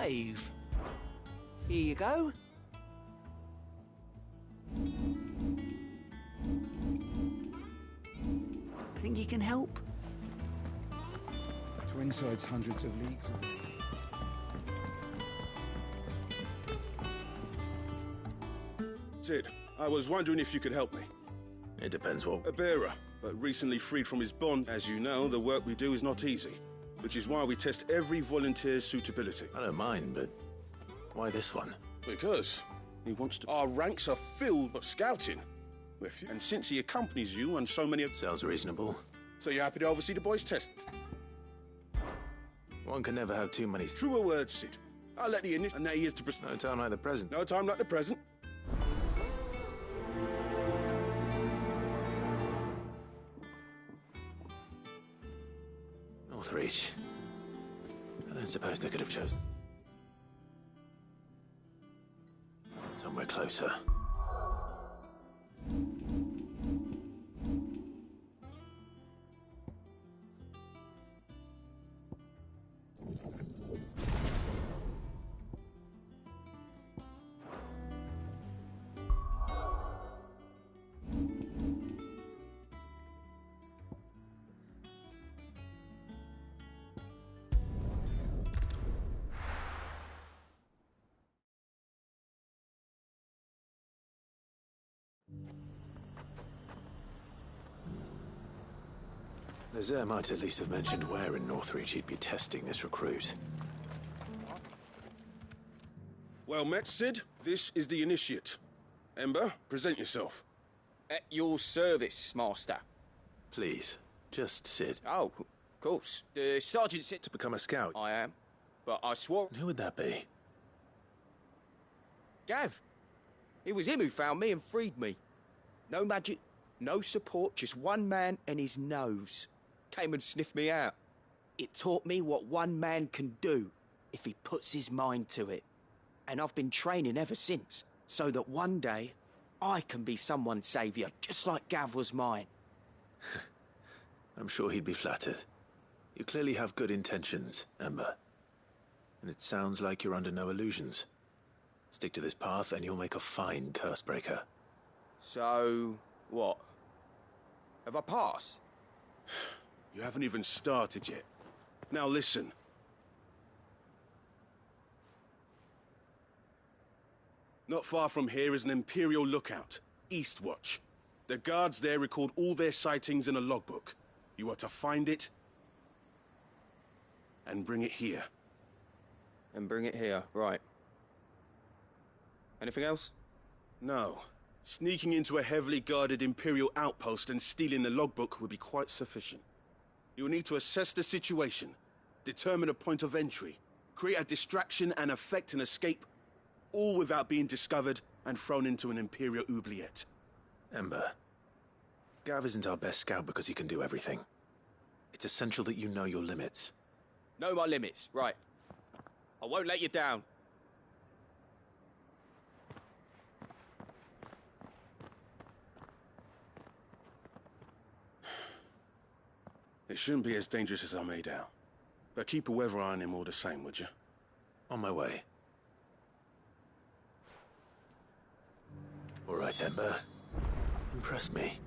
alive. Here you go. Think you can help? Twinside's hundreds of leagues away. Sid, I was wondering if you could help me. It depends what... A bearer, but recently freed from his bond. As you know, the work we do is not easy, which is why we test every volunteer's suitability. I don't mind, but why this one? Because he wants to... Our ranks are filled with scouting. And since he accompanies you on so many... Sounds reasonable. So you're happy to oversee the boys' test? One can never have too many... Truer words, Sid. I'll let the in, and now he is to... No time like the present. No time like the present. Northreach. I don't suppose they could have chosen somewhere closer. Nazaire might at least have mentioned where in Northreach he'd be testing this recruit. Well met, Sid. This is the initiate. Ember, present yourself. At your service, Master. Please, just Sid. Oh, of course. The sergeant said... To become a scout? I am. But I swore... Who would that be? Gav. It was him who found me and freed me. No magic, no support, just one man and his nose. Came and sniffed me out. It taught me what one man can do if he puts his mind to it. And I've been training ever since, so that one day I can be someone's saviour, just like Gav was mine. I'm sure he'd be flattered. You clearly have good intentions, Ember. And it sounds like you're under no illusions. Stick to this path and you'll make a fine Cursebreaker. So, what? Have I passed? You haven't even started yet. Now listen. Not far from here is an Imperial lookout, Eastwatch. The guards there record all their sightings in a logbook. You are to find it and bring it here. And bring it here, right. Anything else? No. Sneaking into a heavily guarded Imperial outpost and stealing the logbook would be quite sufficient. You will need to assess the situation, determine a point of entry, create a distraction and effect an escape, all without being discovered and thrown into an Imperial oubliette. Ember, Gav isn't our best scout because he can do everything. It's essential that you know your limits. Know my limits, right. I won't let you down. It shouldn't be as dangerous as I made out. But keep a weather eye on him all the same, would you? On my way. All right, Ember. Impress me.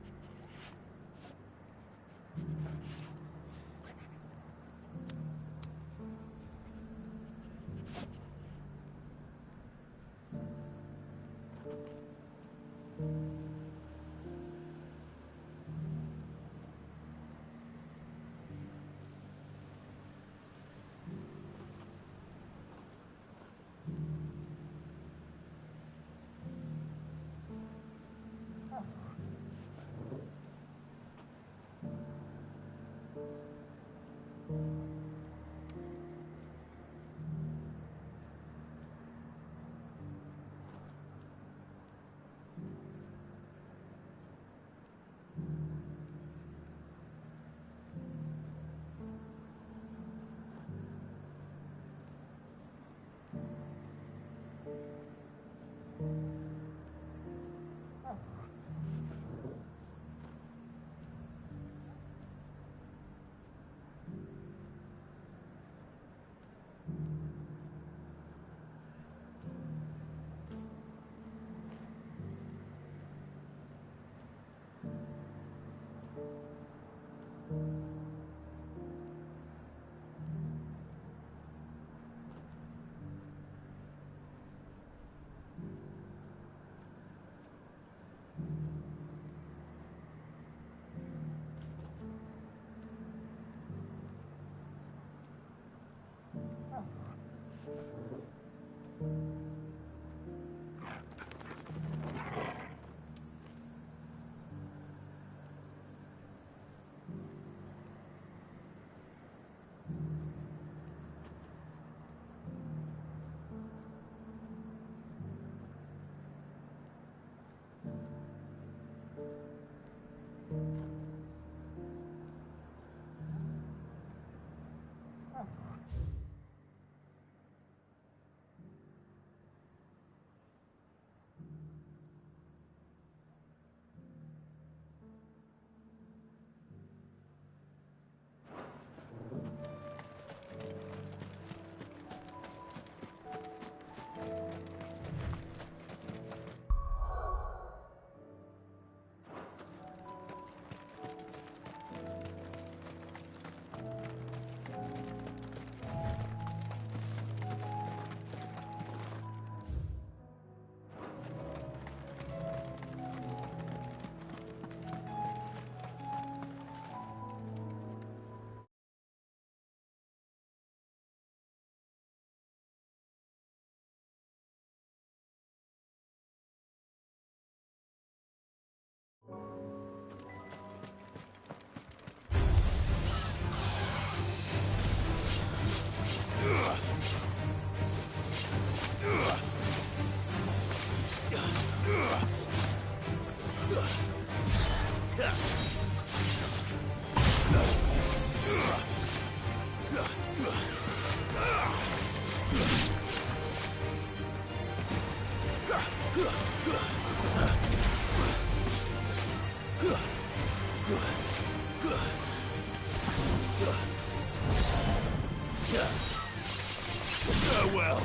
Farewell.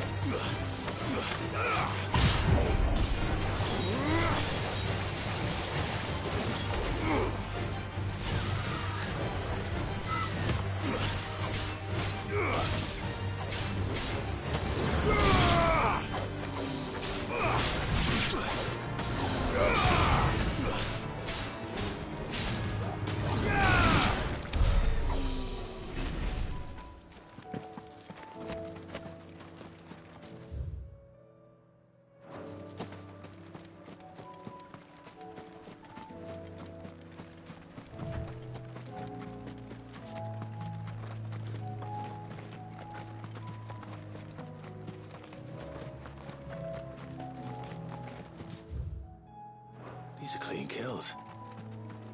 These are clean kills.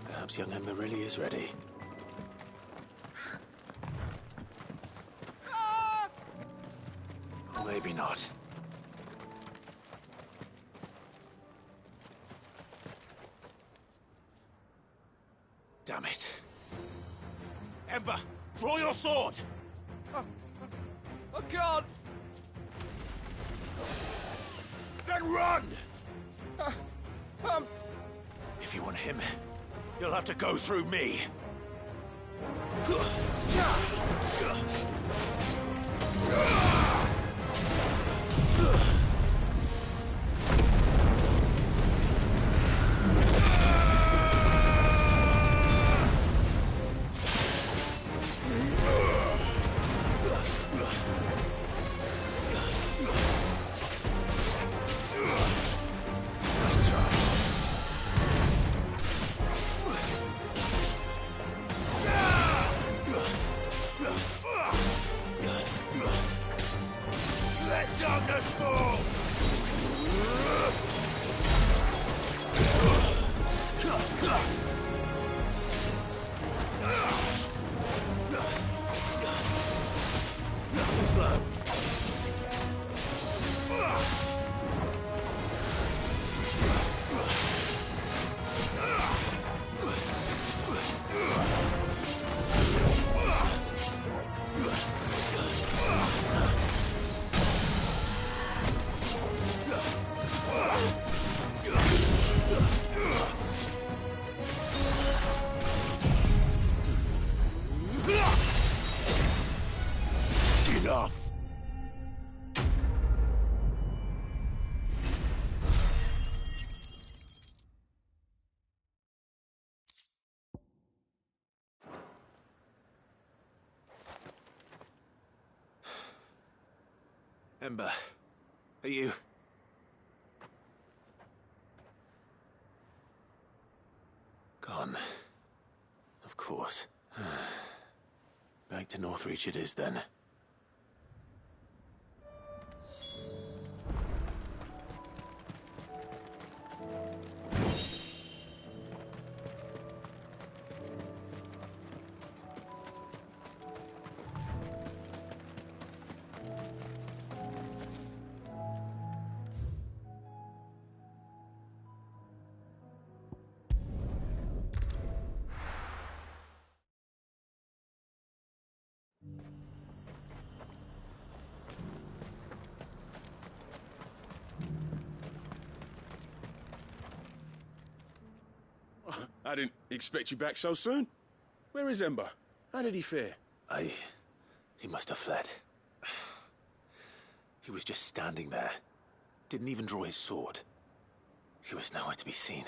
Perhaps young Emma really is ready. Or maybe not. Damn it. Ember, draw your sword! I can't! Then run! If you want him, you'll have to go through me. Let darkness fall! Too slow. Enough! Ember, are you... Gone. Of course. Back to Northreach it is then. I didn't expect you back so soon. Where is Ember? How did he fare? He must have fled. He was just standing there. Didn't even draw his sword. He was nowhere to be seen.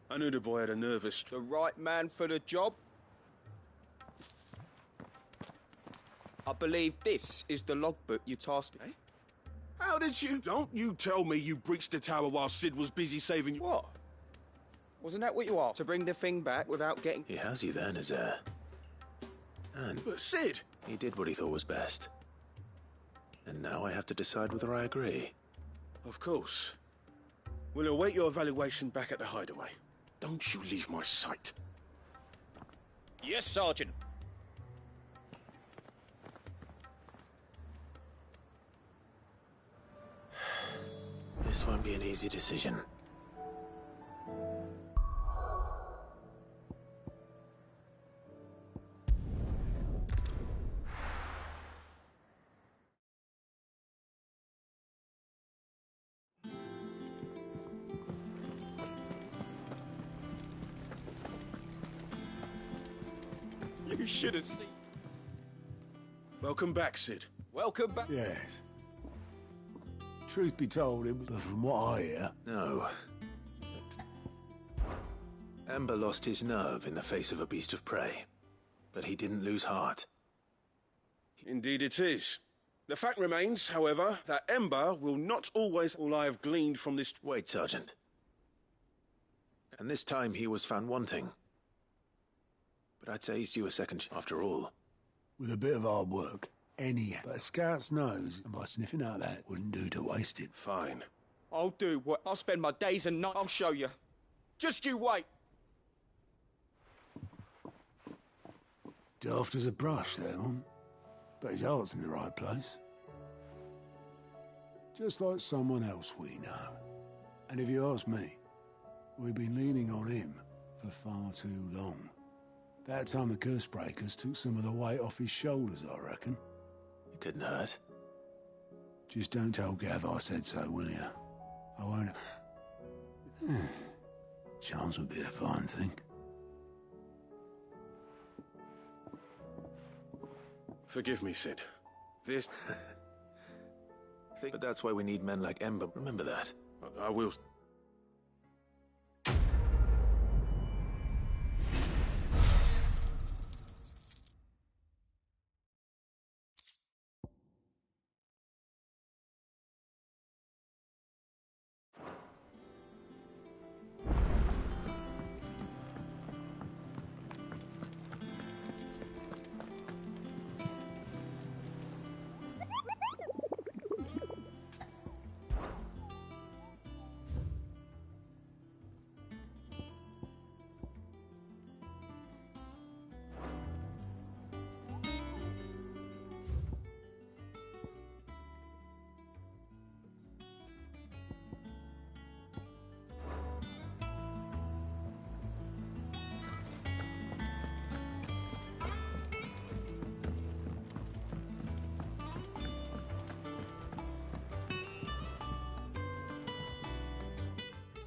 I knew the boy had a nervous... The right man for the job? I believe this is the logbook you tasked me. How did you... Don't you tell me you breached the tower while Sid was busy saving you. What? Wasn't that what you asked? To bring the thing back without getting... He has you there, Nazair. And But Sid... he did what he thought was best. And now I have to decide whether I agree. Of course. We'll await your evaluation back at the hideaway. Don't you leave my sight. Yes, Sergeant. This won't be an easy decision. You should have seen. Welcome back, Sid. Welcome back. Yes. Truth be told, it was, but from what I hear, No. Ember lost his nerve in the face of a beast of prey. But he didn't lose heart. Indeed it is. The fact remains, however, that Ember will not always all I have gleaned from this... Wait, Sergeant. And this time he was found wanting. But I'd say he's due a second after all. with a bit of hard work, any. But a scout's nose, and by sniffing out that, wouldn't do to waste it. Fine. I'll do what. I'll spend my days and nights. I'll show you. Just you wait. Daft as a brush, that one. But his heart's in the right place. Just like someone else we know. And if you ask me, we've been leaning on him for far too long. That time the Cursebreakers took some of the weight off his shoulders, I reckon. It couldn't hurt. Just don't tell Gav I said so, will you? I won't. Chance would be a fine thing. Forgive me, Sid. This... But that's why we need men like Ember. Remember that. I will...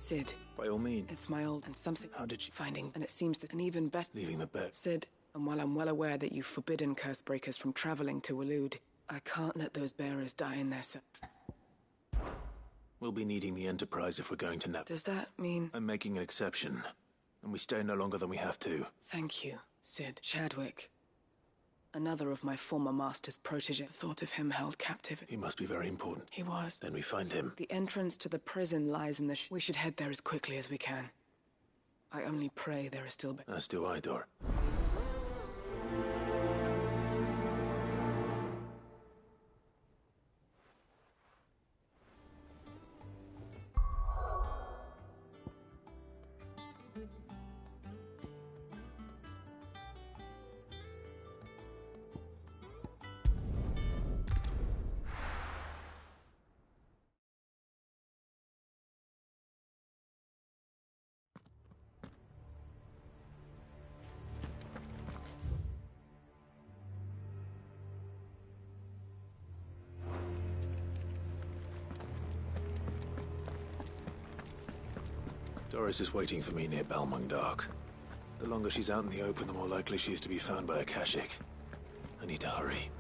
Sid, By all means. it's my old and something. How did you... Finding, and it seems that an even better. Leaving the bet. Sid, and while I'm well aware that you've forbidden Cursebreakers from traveling to Waloed, I can't let those bearers die in their We'll be needing the Enterprise if we're going to Does that mean... I'm making an exception. And we stay no longer than we have to. Thank you, Sid. Chadwick. Another of my former master's protege. The thought of him held captive. He must be very important. He was. Then we find him. The entrance to the prison lies in the we should head there as quickly as we can. I only pray there is still... As do I, Dor. Doris is waiting for me near Balmung Dark. The longer she's out in the open, the more likely she is to be found by Akashic. I need to hurry.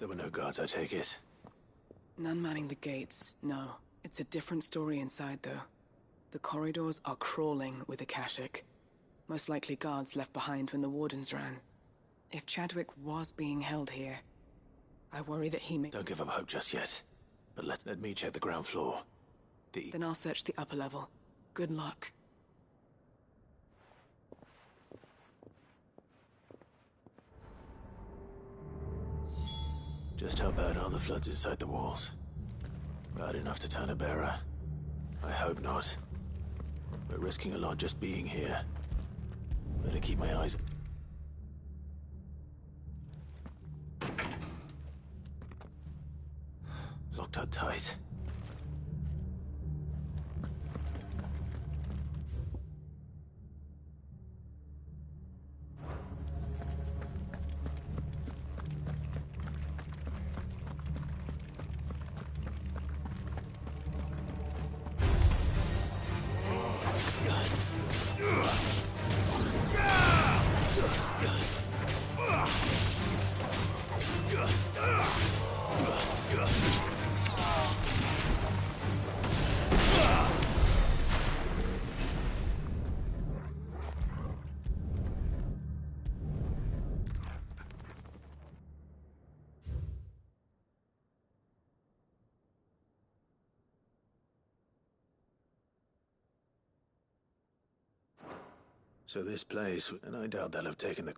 There were no guards, I take it. None manning the gates, no. It's a different story inside, though. The corridors are crawling with Akashic. Most likely guards left behind when the Wardens ran. If Chadwick was being held here, I worry that he may... Don't give up hope just yet. But let me check the ground floor. Then I'll search the upper level. Good luck. Just how bad are the floods inside the walls? Bad enough to turn a bearer? I hope not. We're risking a lot just being here. Better keep my eyes... Locked up tight. So this place, and I doubt they'll have taken the...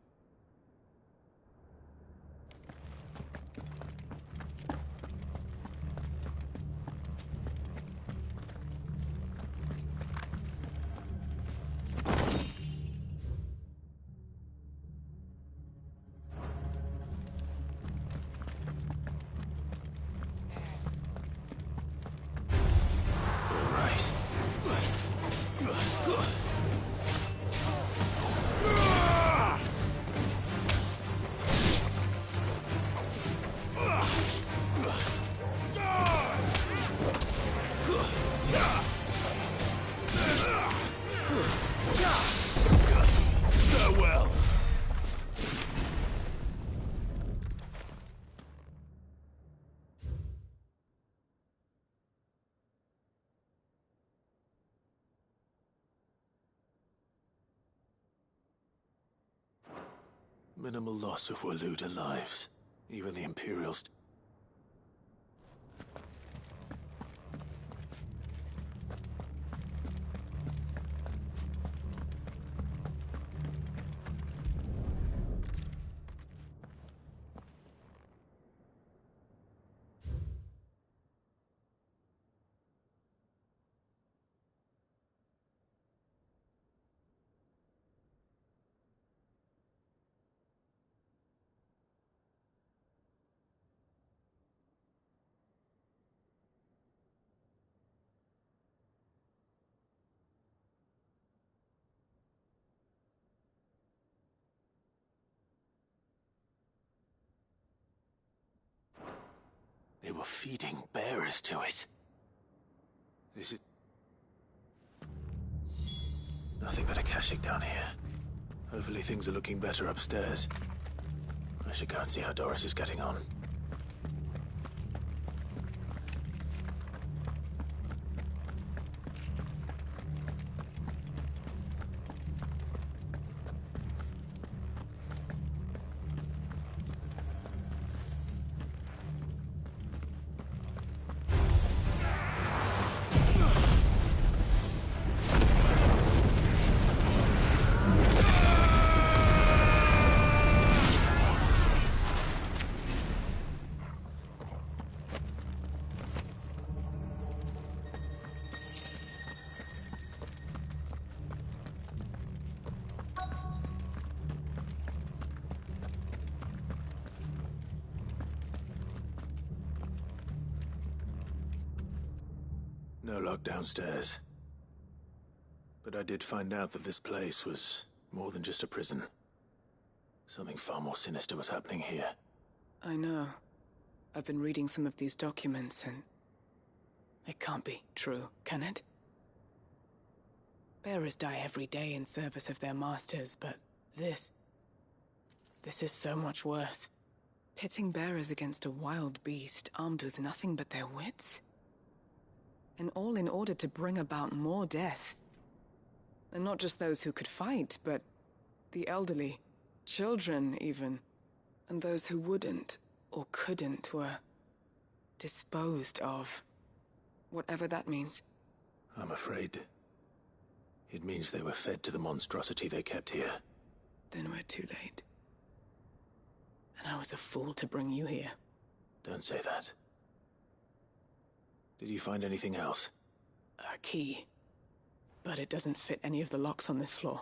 Minimal loss of Waluda lives. Even the Imperials... They were feeding bearers to it. This is... Nothing but Akashic down here. Hopefully things are looking better upstairs. I should go and see how Doris is getting on. No lock downstairs. But I did find out that this place was more than just a prison. Something far more sinister was happening here. I know. I've been reading some of these documents and... it can't be true, can it? Bearers die every day in service of their masters, but this is so much worse. Pitting bearers against a wild beast armed with nothing but their wits? And all in order to bring about more death. And not just those who could fight, but the elderly, children even, and those who wouldn't or couldn't were disposed of. Whatever that means. I'm afraid it means they were fed to the monstrosity they kept here. Then we're too late. And I was a fool to bring you here. Don't say that. Did you find anything else? A key. But it doesn't fit any of the locks on this floor.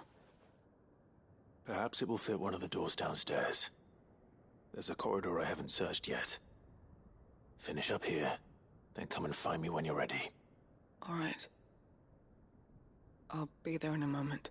Perhaps it will fit one of the doors downstairs. There's a corridor I haven't searched yet. Finish up here, then come and find me when you're ready. All right. I'll be there in a moment.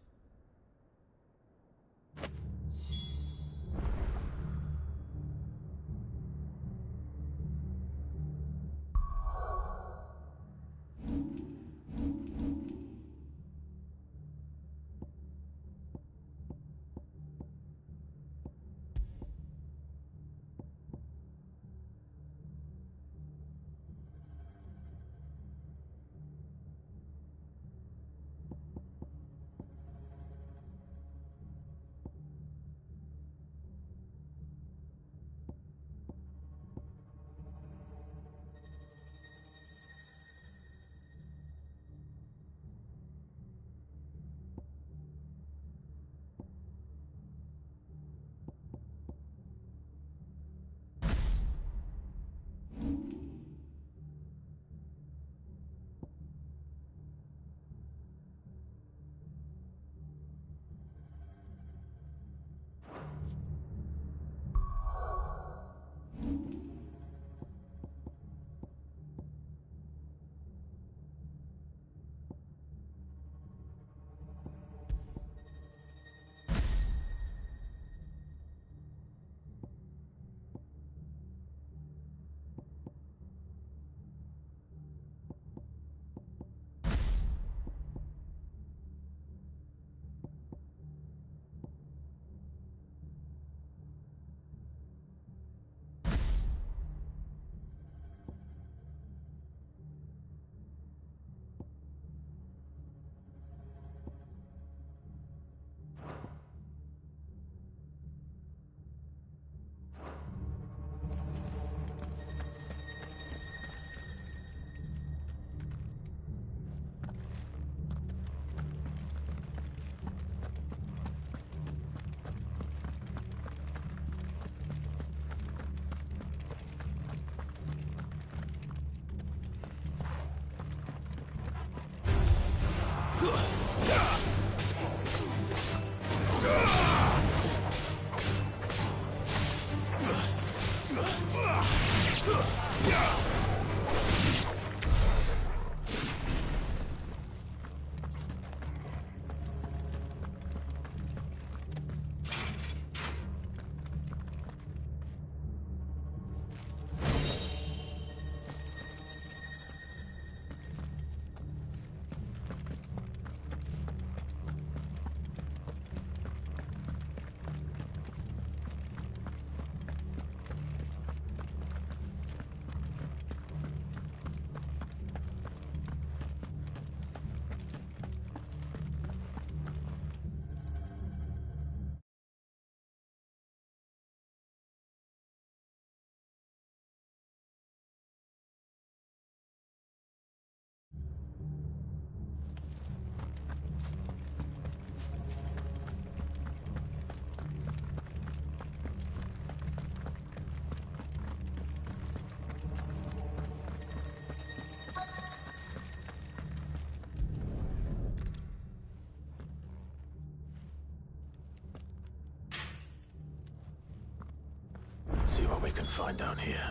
Let's see what we can find down here.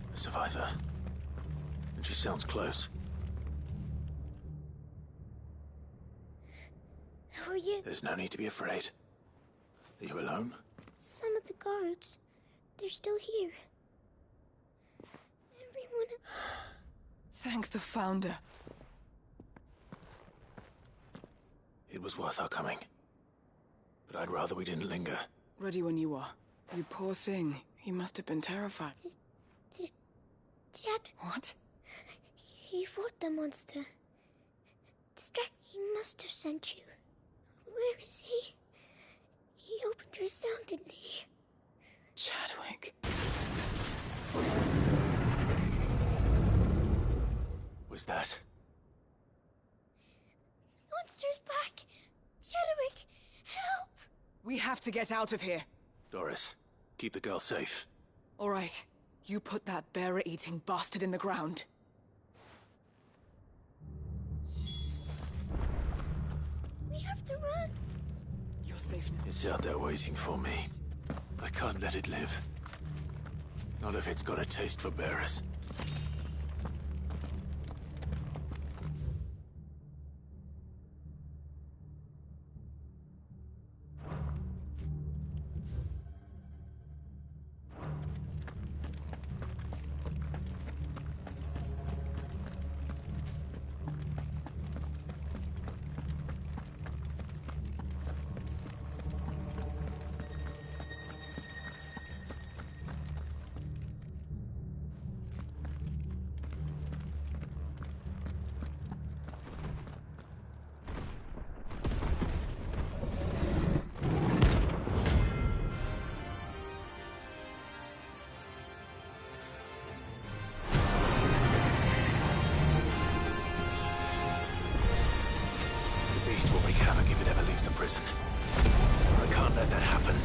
There's a survivor. And she sounds close. Who are you? There's no need to be afraid. Are you alone? Some of the guards. They're still here. Everyone... Thank the Founder. It was worth our coming. But I'd rather we didn't linger. Ready when you are. You poor thing. He must have been terrified. Chad, What? he fought the monster. He must have sent you. Where is he? He opened your cell, didn't he? Chadwick. Was that? Monster's back! Chadwick, help! We have to get out of here. Doris, keep the girl safe. All right. You put that bearer-eating bastard in the ground. We have to run. You're safe now. It's out there waiting for me. I can't let it live. Not if it's got a taste for bearers. Will wreak havoc if it ever leaves the prison. I can't let that happen.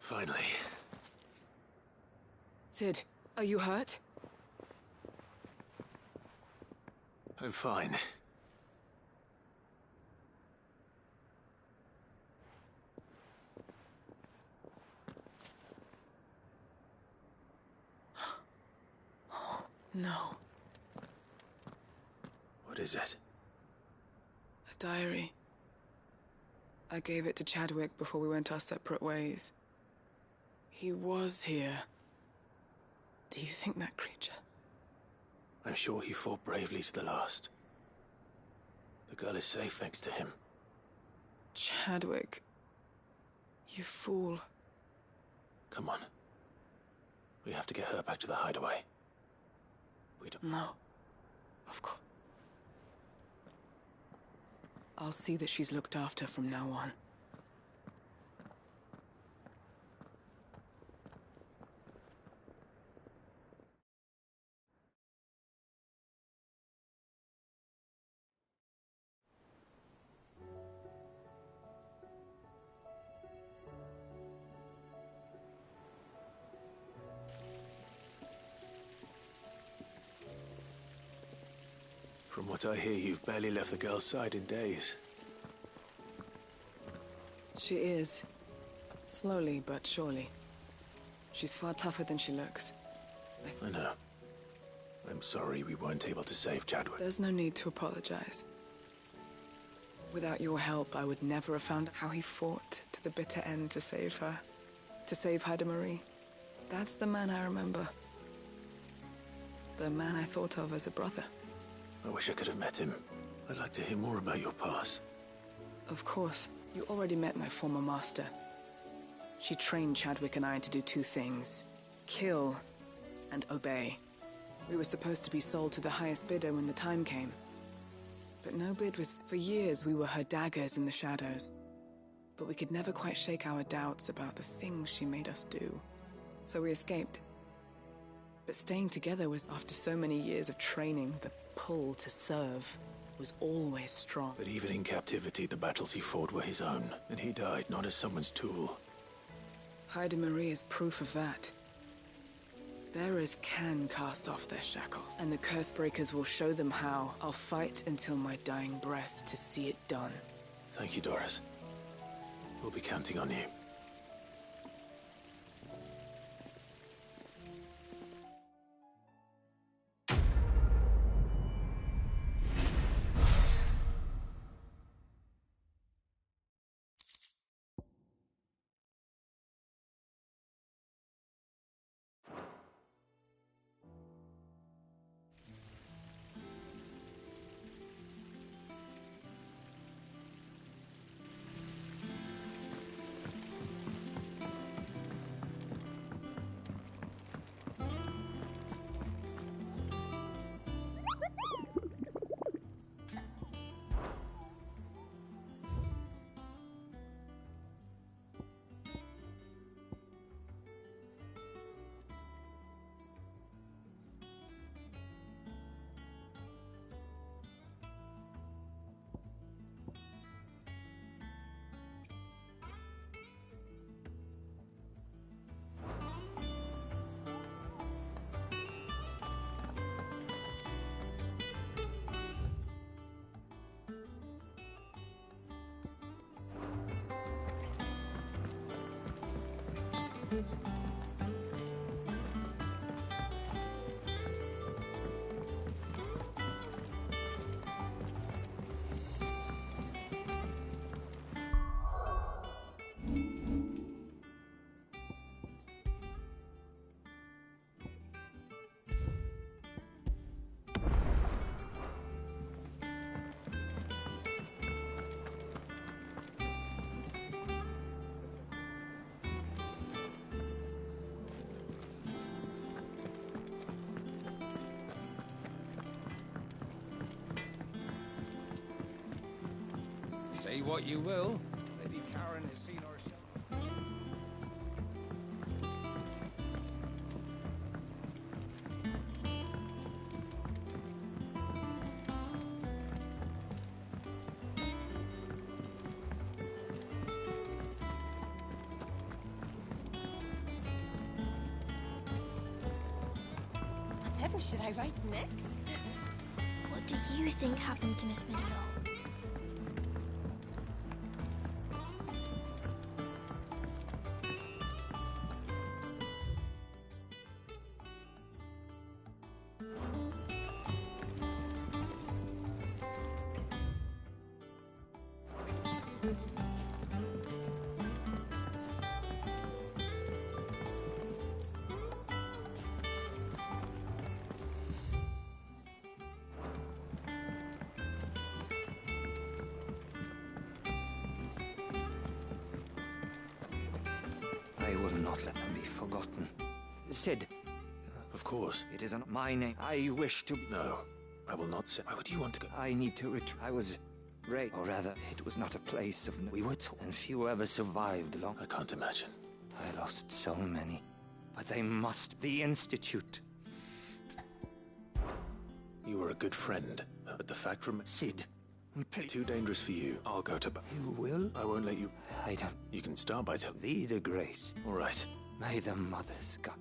Finally. Sid, are you hurt? I'm fine. No. What is it? A diary. I gave it to Chadwick before we went our separate ways. He was here. Do you think that creature? I'm sure he fought bravely to the last. The girl is safe thanks to him. Chadwick. You fool. Come on. We have to get her back to the hideaway. We don't... No. Of course. I'll see that she's looked after from now on. From what I hear, you've barely left the girl's side in days. She is. Slowly but surely. She's far tougher than she looks. I know. I'm sorry we weren't able to save Chadwick. There's no need to apologize. Without your help, I would never have found how he fought to the bitter end to save her. To save Hyde Marie. That's the man I remember. The man I thought of as a brother. I wish I could have met him. I'd like to hear more about your past. Of course. You already met my former master. She trained Chadwick and I to do two things. Kill and obey. We were supposed to be sold to the highest bidder when the time came. But no bid was... For years, we were her daggers in the shadows. But we could never quite shake our doubts about the things she made us do. So we escaped. But staying together was, after so many years of training, the pull to serve was always strong. But even in captivity, the battles he fought were his own, and he died not as someone's tool. Hyde Marie is proof of that. Bearers can cast off their shackles, and the Cursebreakers will show them how. I'll fight until my dying breath to see it done. Thank you, Doris. We'll be counting on you. Say what you will, Lady Karen has seen herself. Whatever should I write next? What do you think happened to Miss Minlow? I will not let them be forgotten. Sid. Of course. It isn't my name. I wish to... No, I will not say. Why would you want to go? I need to return. I was Ray, or rather, it was not a place of... We were and few ever survived long. I can't imagine. I lost so many. But they must... The Institute. You were a good friend, but the fact remains... Sid, please. Too dangerous for you. I'll go to... You will? I won't let you... I don't... You can start by telling... Vida Grace. All right. May the Mother's God...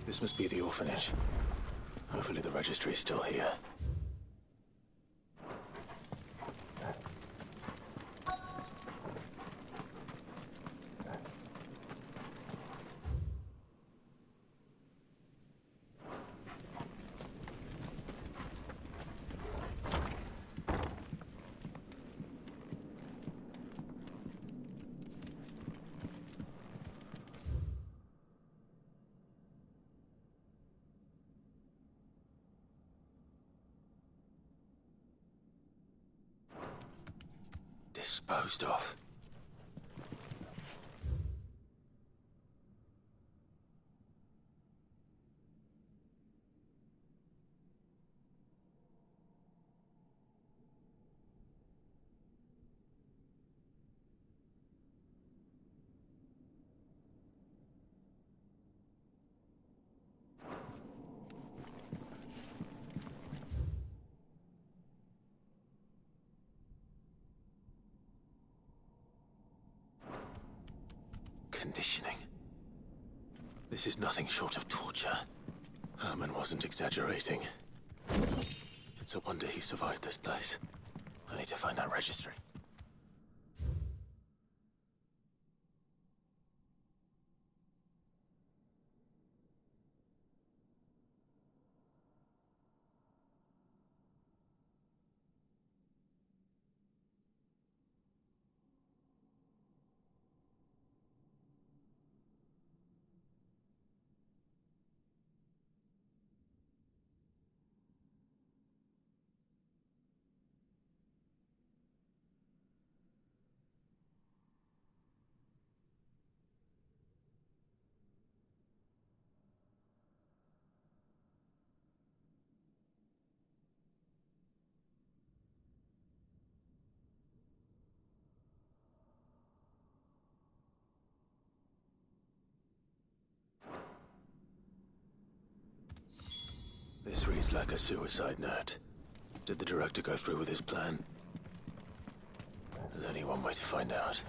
This must be the orphanage. Hopefully the registry is still here. Disposed of. Conditioning. This is nothing short of torture. Herman wasn't exaggerating. It's a wonder he survived this place. I need to find that registry. reads like a suicide note. Did the director go through with his plan? There's only one way to find out.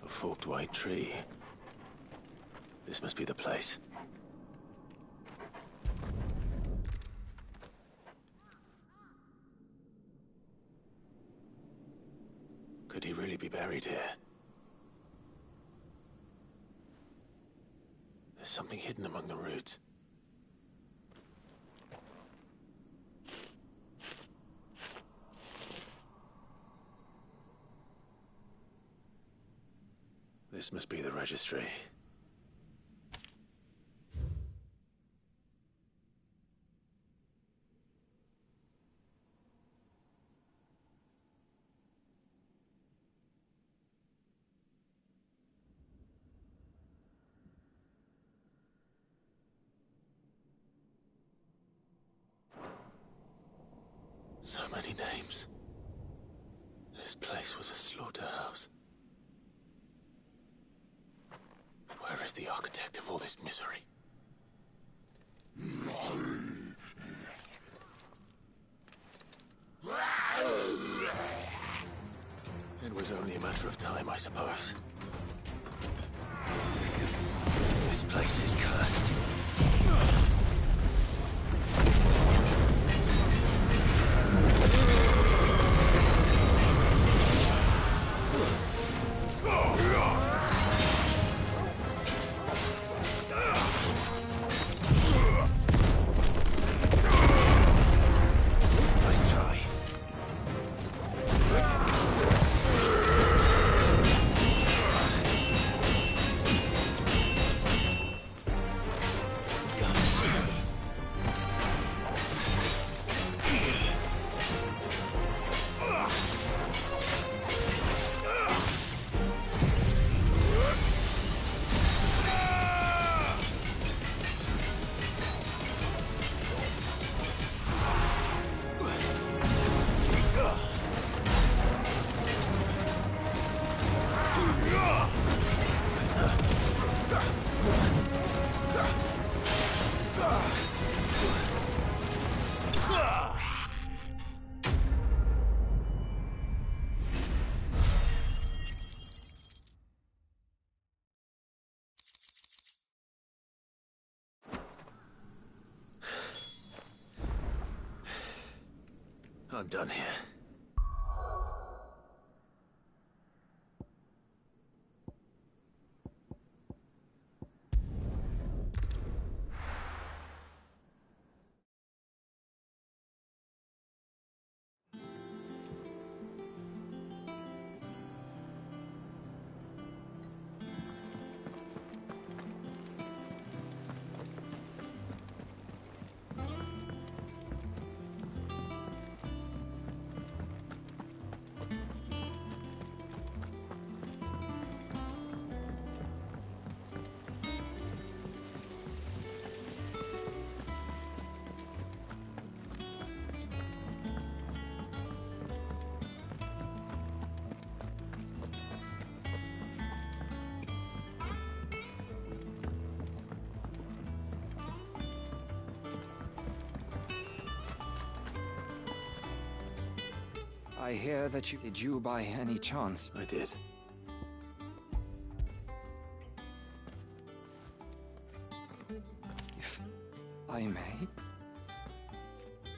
A forked white tree. This must be the place. Could he really be buried here? There's something hidden among the roots. This must be the registry. So many names. This place was a slaughterhouse. Where is the architect of all this misery? It was only a matter of time, I suppose. This place is cursed. Nice try. I'm done here. I hear that you... Did you by any chance? I did. If I may...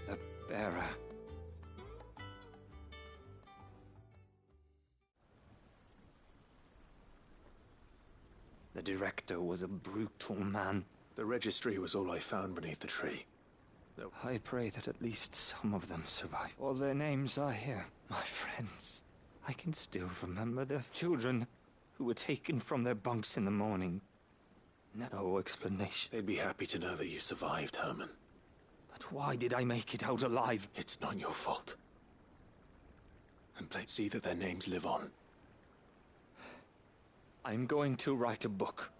The bearer... The director was a brutal man. The registry was all I found beneath the tree. I pray that at least some of them survive. All their names are here, my friends. I can still remember their children who were taken from their bunks in the morning. No explanation. They'd be happy to know that you survived, Herman. But why did I make it out alive? It's not your fault. And please see that their names live on. I'm going to write a book.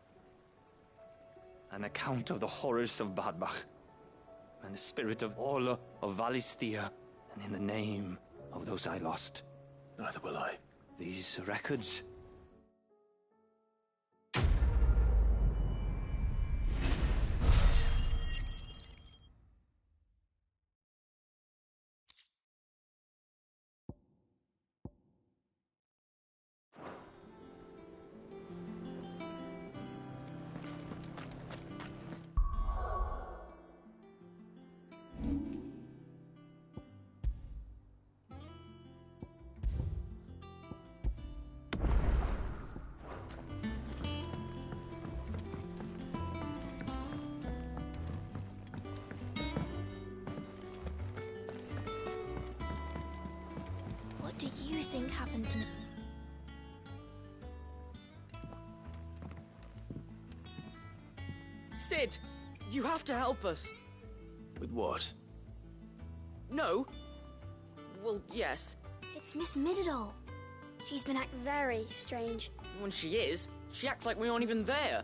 An account of the horrors of Badbach, and the spirit of all of Valisthea, and in the name of those I lost. Neither will I. These records... What do you think happened to me? Sid, you have to help us. With what? No. Well, yes. It's Miss Midadol. She's been acting very strange. When she is, she acts like we aren't even there.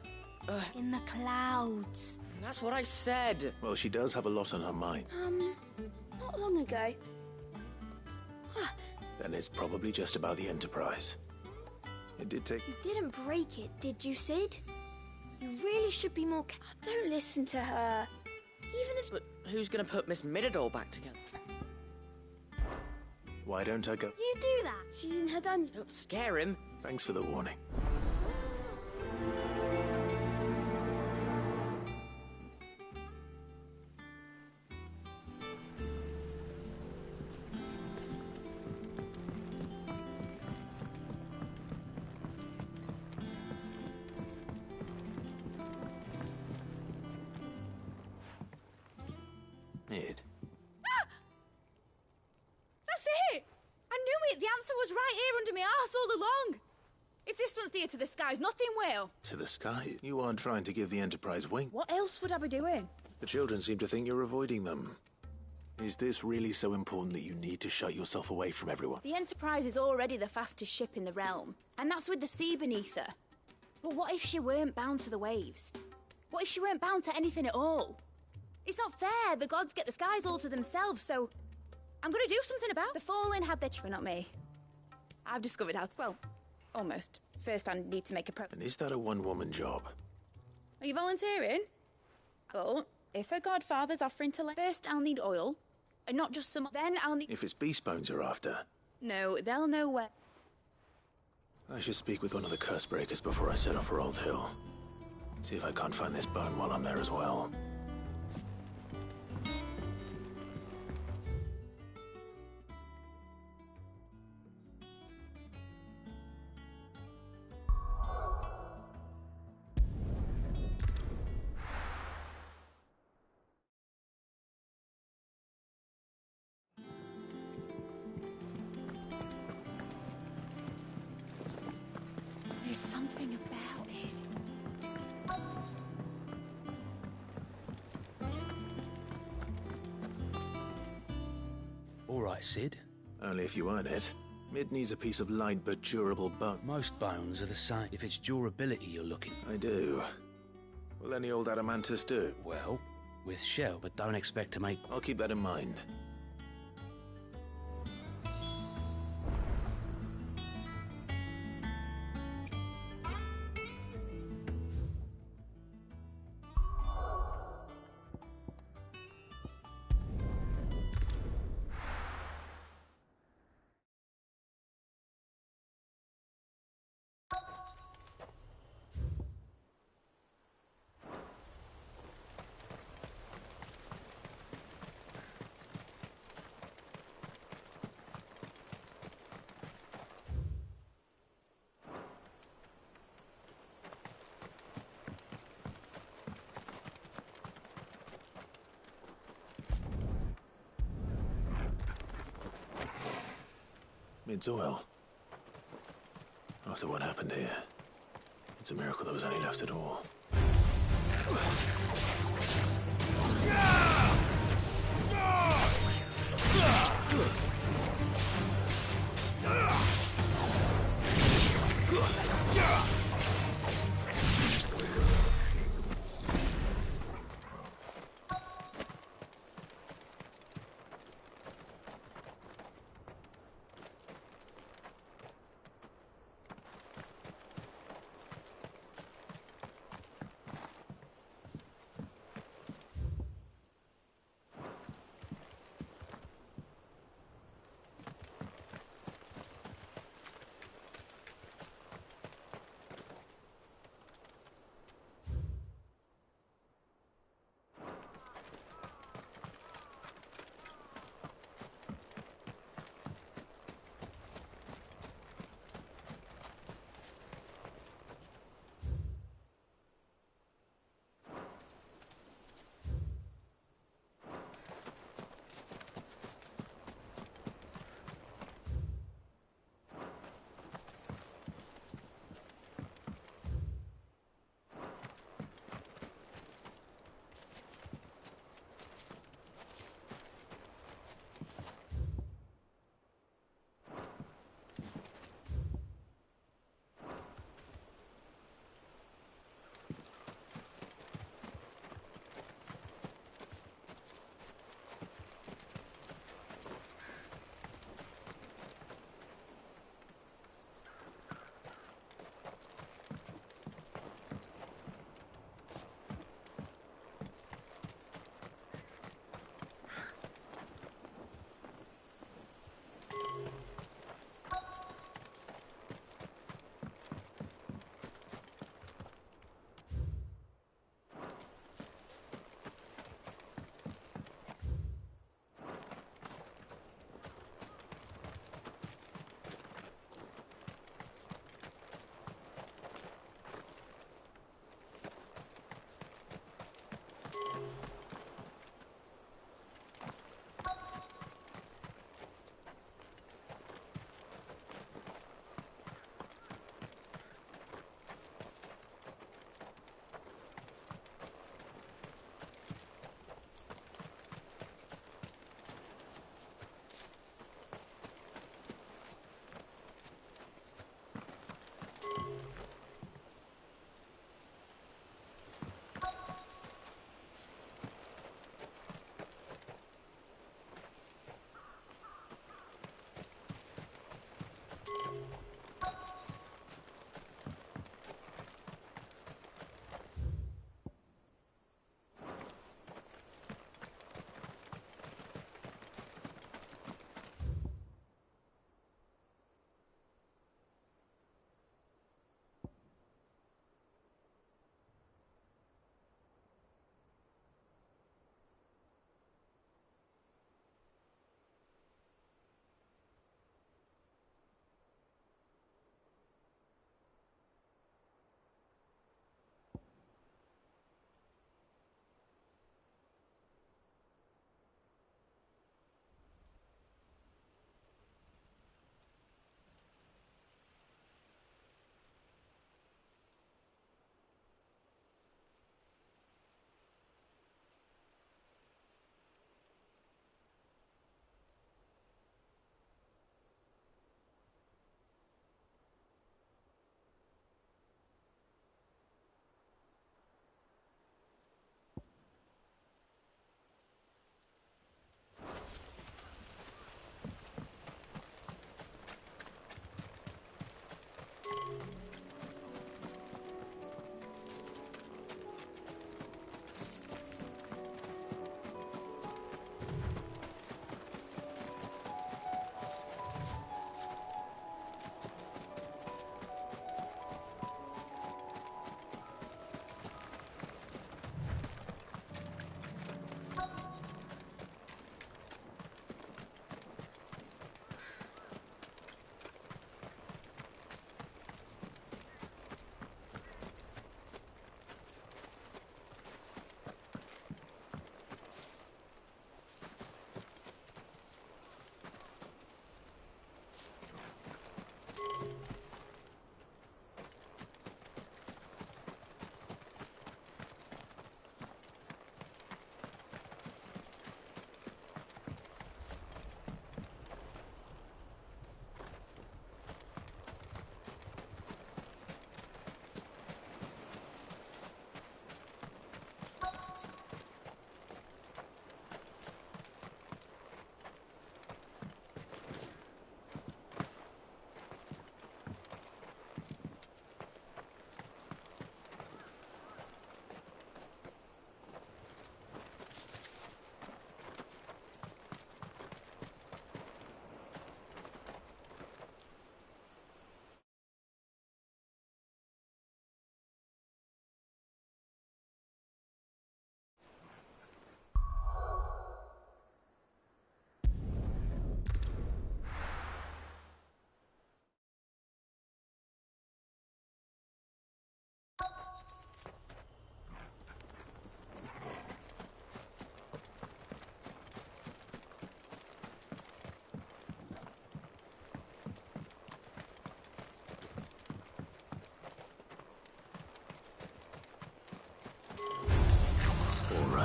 In the clouds. That's what I said. Well, she does have a lot on her mind. Not long ago. Then it's probably just about the Enterprise. It did take... You didn't break it, did you, Sid? You really should be more... Don't listen to her. Even if... But who's gonna put Miss Midadol back together? Why don't I go... You do that. She's in her dungeon. Don't scare him. Thanks for the warning. Mid. That's it! I knew it! The answer was right here under my arse all along! If this doesn't steer to the skies, nothing will! To the sky? You aren't trying to give the Enterprise wing. What else would I be doing? The children seem to think you're avoiding them. Is this really so important that you need to shut yourself away from everyone? The Enterprise is already the fastest ship in the realm, and that's with the sea beneath her. But what if she weren't bound to the waves? What if she weren't bound to anything at all? It's not fair. The gods get the skies all to themselves, so I'm gonna do something about it. The Fallen had their but not me. I've discovered how to... Well, almost. First, I need to make a And is that a one-woman job? Are you volunteering? But if a godfather's offering to first I'll need oil, and not just some... Then I'll need... If it's beast bones you're after, No, they'll know where... I should speak with one of the curse breakers before I set off for Old Hill. See if I can't find this bone while I'm there as well. There's something about it. All right, Sid. Only if you earn it. Mid needs a piece of light but durable bone. Most bones are the same. If it's durability you're looking... I do. Will any old adamantus do? Well, with shell, but don't expect to make... I'll keep that in mind. Mid's oil. After what happened here, it's a miracle there was any left at all.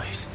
right.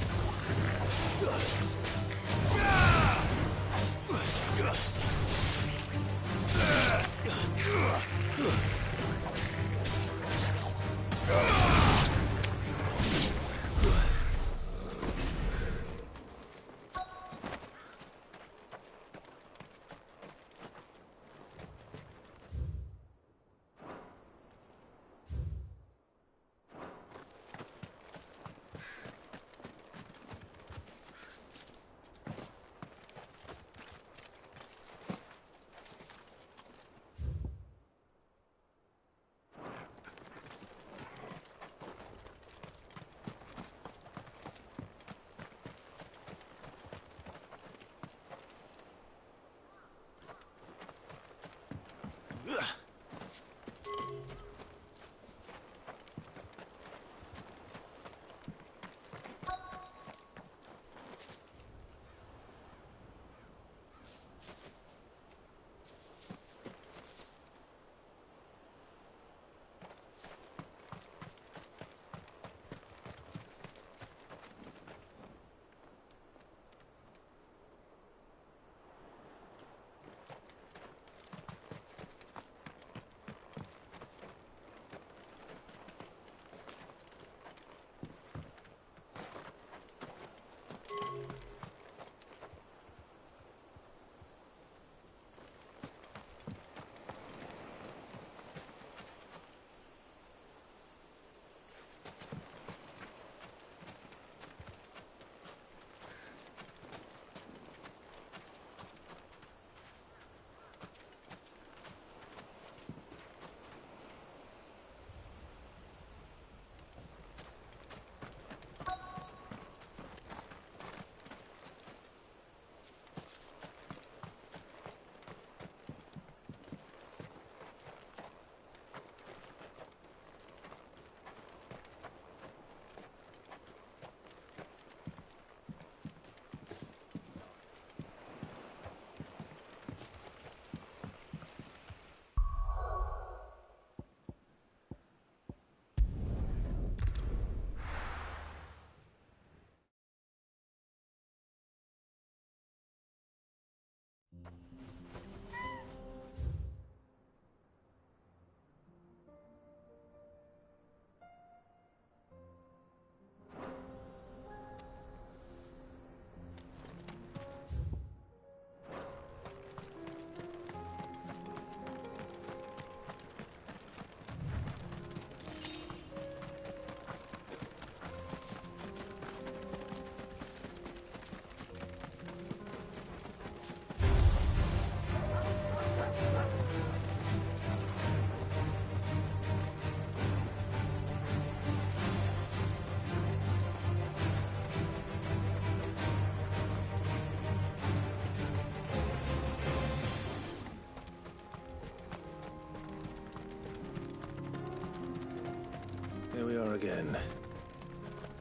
Here we are again.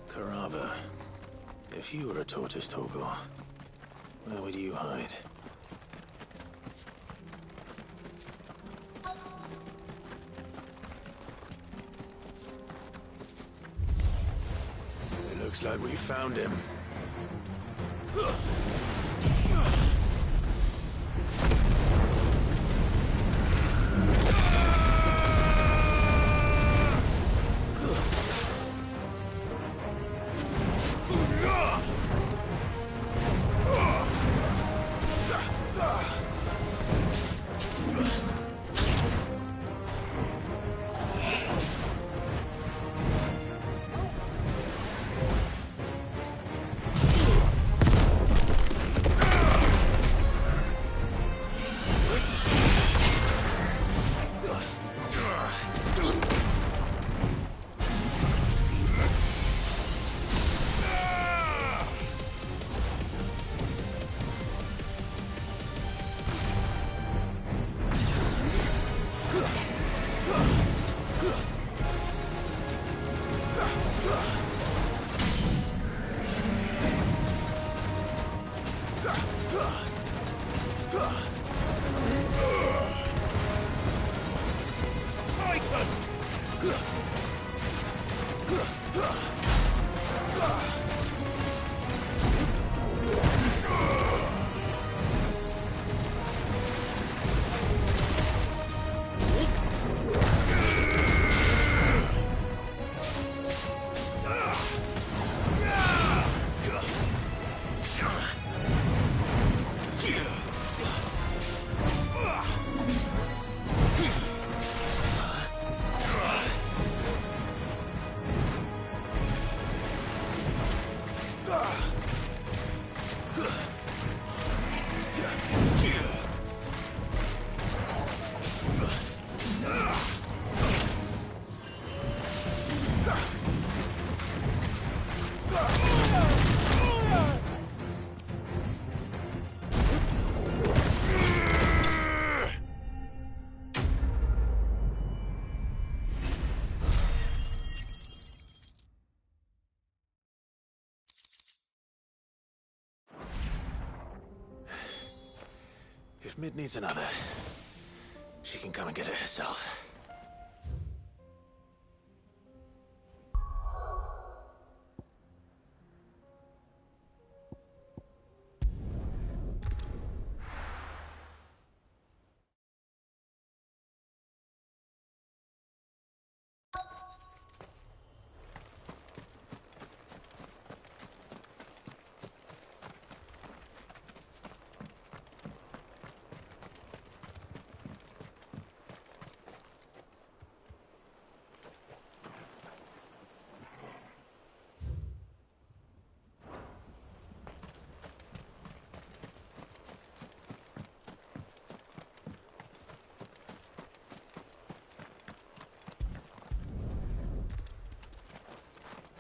Carava. If you were a tortoise, Torgor, where would you hide? It looks like we found him. If Mid needs another, she can come and get it herself.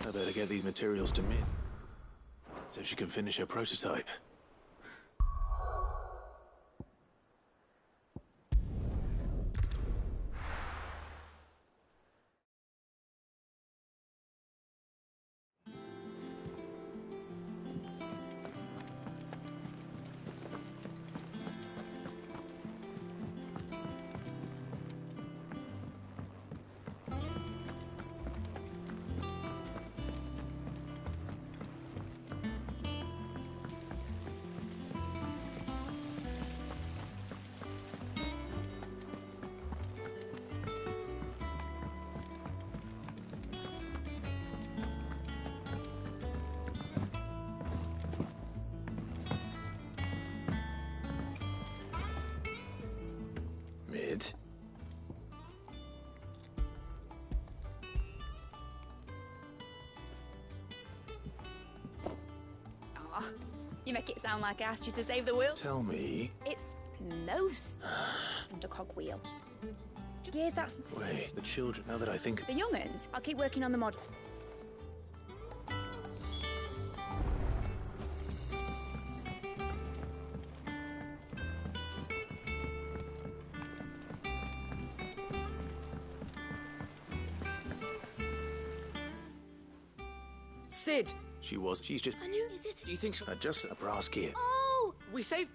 I better get these materials to Min, so she can finish her prototype. Mid. Aw, you make it sound like I asked you to save the world. Tell me. It's most under cogwheel. Gears, that's... Wait, the children, now that I think... The young'uns, I'll keep working on the model. Sid! She's just... I knew, is it? Do you think so? just a brass gear. Oh! We saved...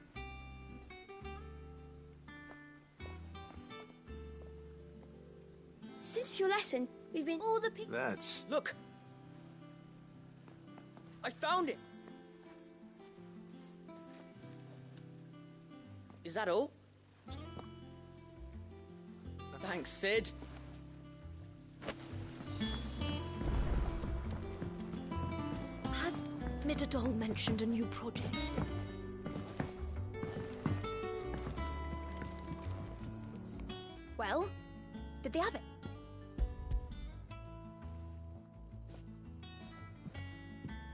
Since your lesson, we've been all the That's... Look! I found it! Is that all? Thanks, Sid. Has Midadol mentioned a new project yet? Well, did they have it?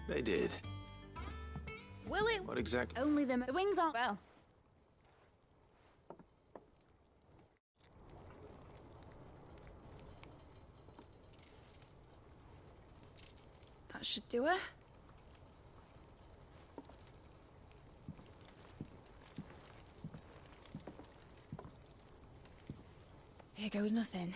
They did. Will it? What exactly? Only them. The wings aren't well. That should do her. Here goes nothing.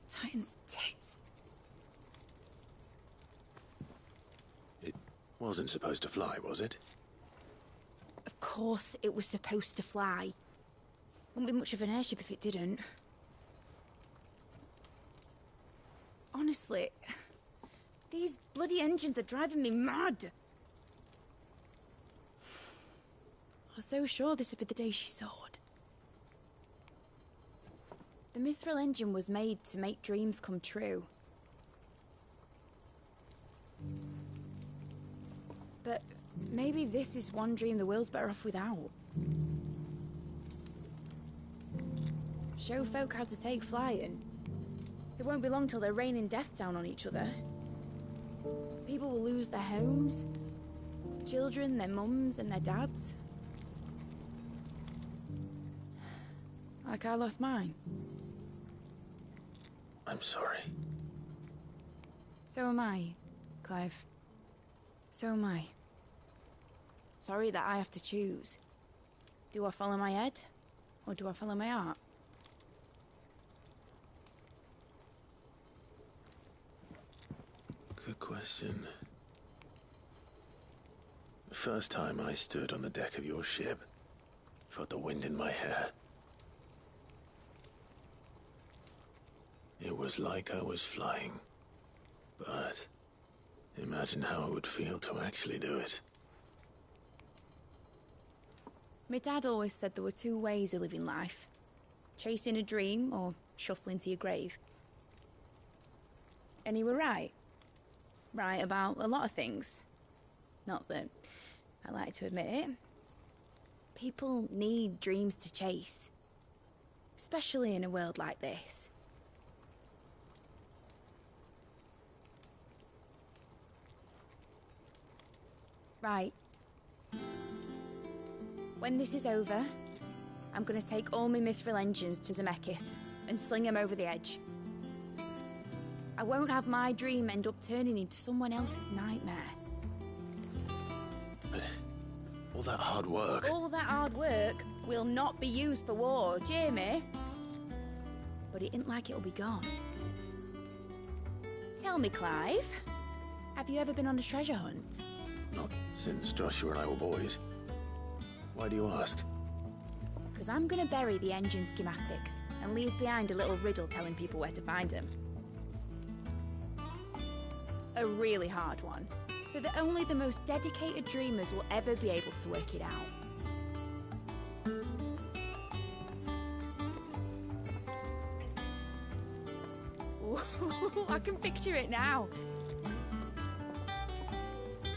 Titan's tits. It wasn't supposed to fly, was it? Of course it was supposed to fly. Wouldn't be much of an airship if it didn't. Honestly, these bloody engines are driving me mad. I was so sure this would be the day she soared. The Mithril engine was made to make dreams come true. But maybe this is one dream the world's better off without. Show folk how to take flying. It won't be long till they're raining death down on each other. People will lose their homes. Children, their mums and their dads. Like I lost mine. I'm sorry. So am I, Clive. So am I. Sorry that I have to choose. Do I follow my head? Or do I follow my heart? Good question. The first time I stood on the deck of your ship, felt the wind in my hair. It was like I was flying. But imagine how it would feel to actually do it. My dad always said there were two ways of living life. Chasing a dream or shuffling to your grave. And he were right. Right about a lot of things. Not that I like to admit it. People need dreams to chase. Especially in a world like this. Right. When this is over, I'm gonna take all my mithril engines to Zemeckis and sling them over the edge. I won't have my dream end up turning into someone else's nightmare. But all that hard work... All that hard work will not be used for war, Jamie. But it ain't like it'll be gone. Tell me, Clive, have you ever been on a treasure hunt? Not since Joshua and I were boys. Why do you ask? Because I'm gonna bury the engine schematics and leave behind a little riddle telling people where to find them. A really hard one, so that only the most dedicated dreamers will ever be able to work it out. Ooh, I can picture it now.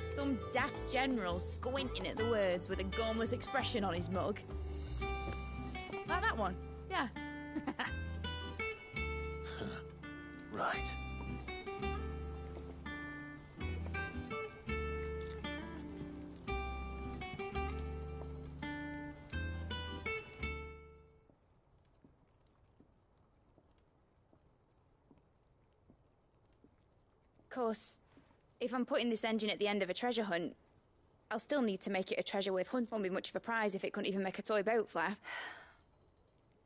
Some daft general squinting at the words with a gormless expression on his mug. Like that one, yeah. Right. Of course, if I'm putting this engine at the end of a treasure hunt, I'll still need to make it a treasure-worth hunt. Won't be much of a prize if it couldn't even make a toy boat flap.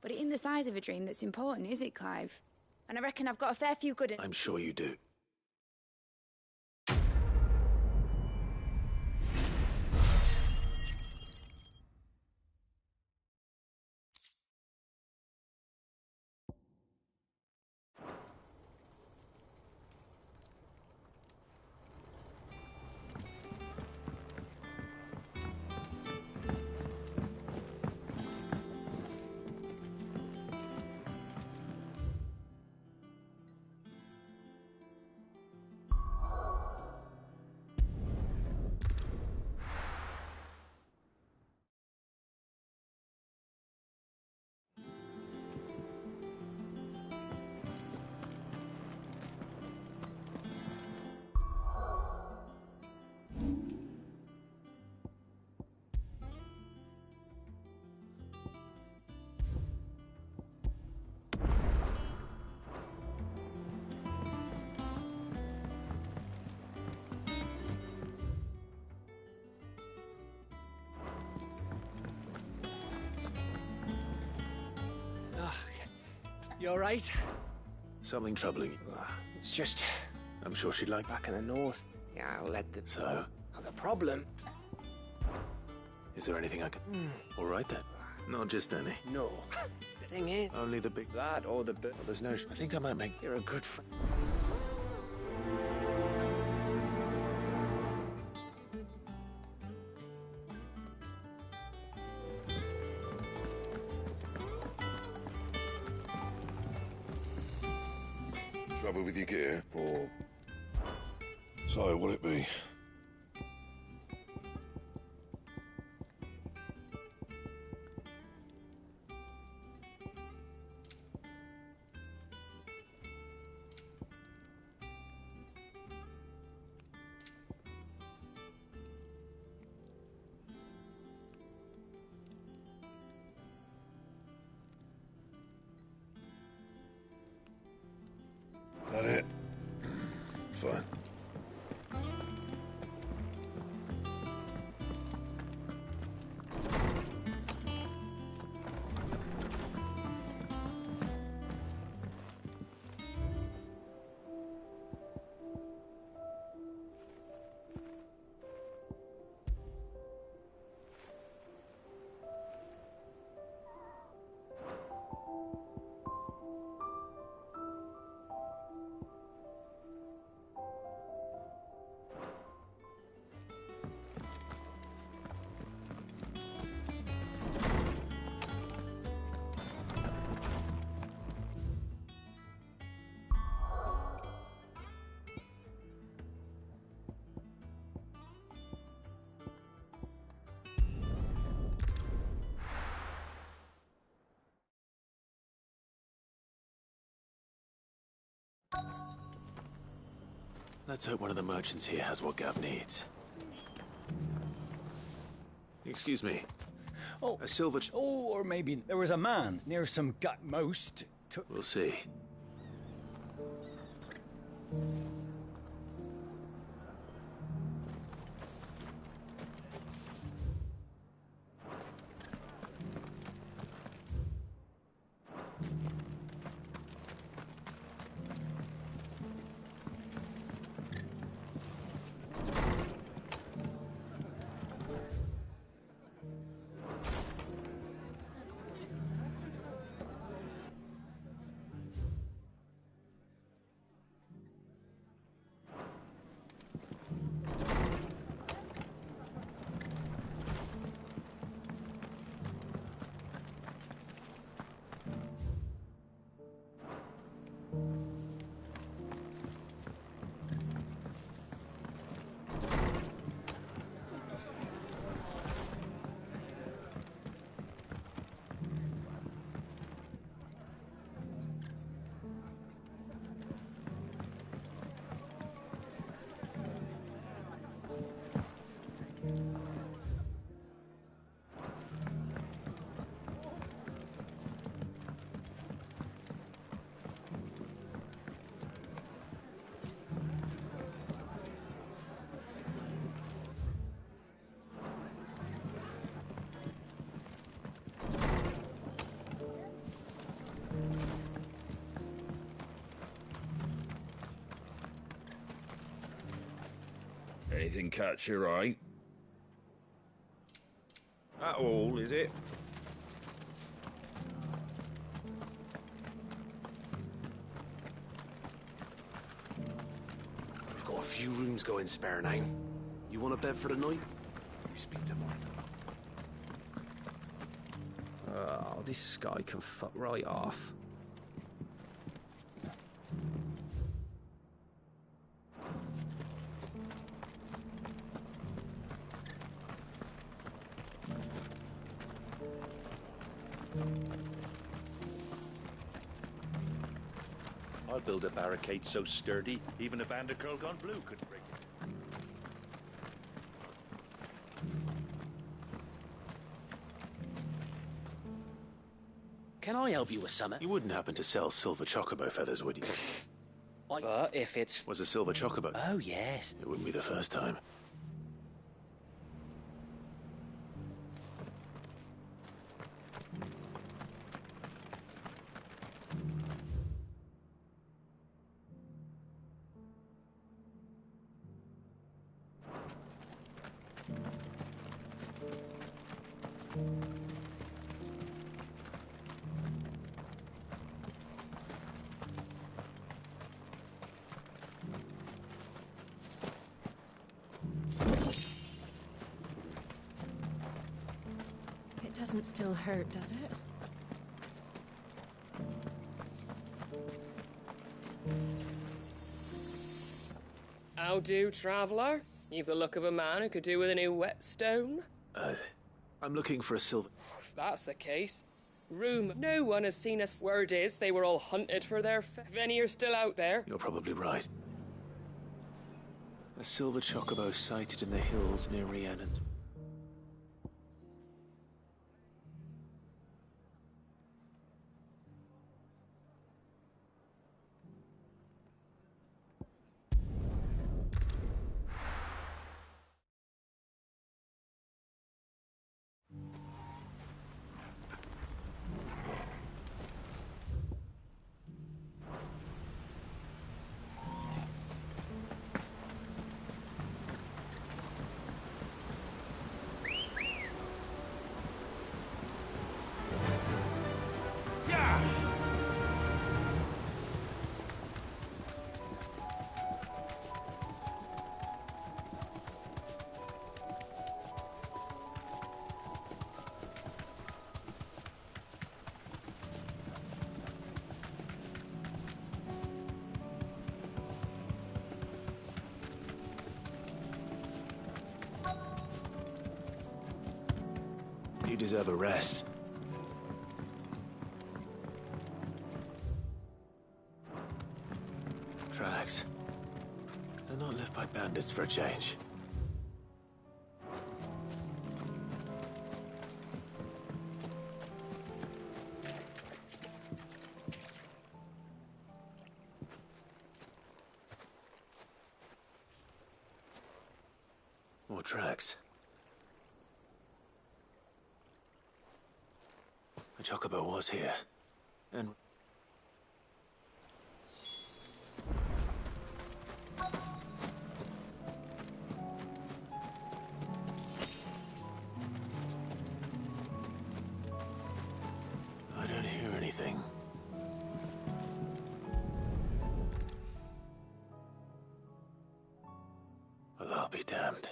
But it ain't the size of a dream that's important, is it, Clive? And I reckon I've got a fair few good... I'm sure you do. You alright? Something troubling you? It's just... I'm sure she'd like... Back in the north. Yeah, I'll let the... So? Oh, the problem... Is there anything I can... All right then. Not just any. No. The thing is... Only the big... That or the... Well, there's no... I think I might make... You're a good friend. Trouble with your gear, or... So, will it be? That it? Fine. Let's hope one of the merchants here has what Gav needs. Excuse me. Oh, a silver... Oh, or maybe there was a man near some gut most. We'll see. Anything catch your eye? That all, is it? We've got a few rooms going spare now. You want a bed for the night? You speak to Martha. Oh, this guy can fuck right off. I'll build a barricade so sturdy, even a band of Curl Gone Blue could break it. Can I help you with something? You wouldn't happen to sell silver chocobo feathers, would you? But if it's... Was a silver chocobo? Oh, yes. It wouldn't be the first time. It doesn't still hurt, does it? How do, traveller? You've the look of a man who could do with a new whetstone. I'm looking for a silver... If that's the case. Room, no one has seen us. Word is, they were all hunted for their if any are still out there. You're probably right. A silver chocobo sighted in the hills near Rhiannon. You deserve a rest. tracks. They're not left by bandits for a change. More tracks. The Chocobo was here, and... I don't hear anything. Well, I'll be damned.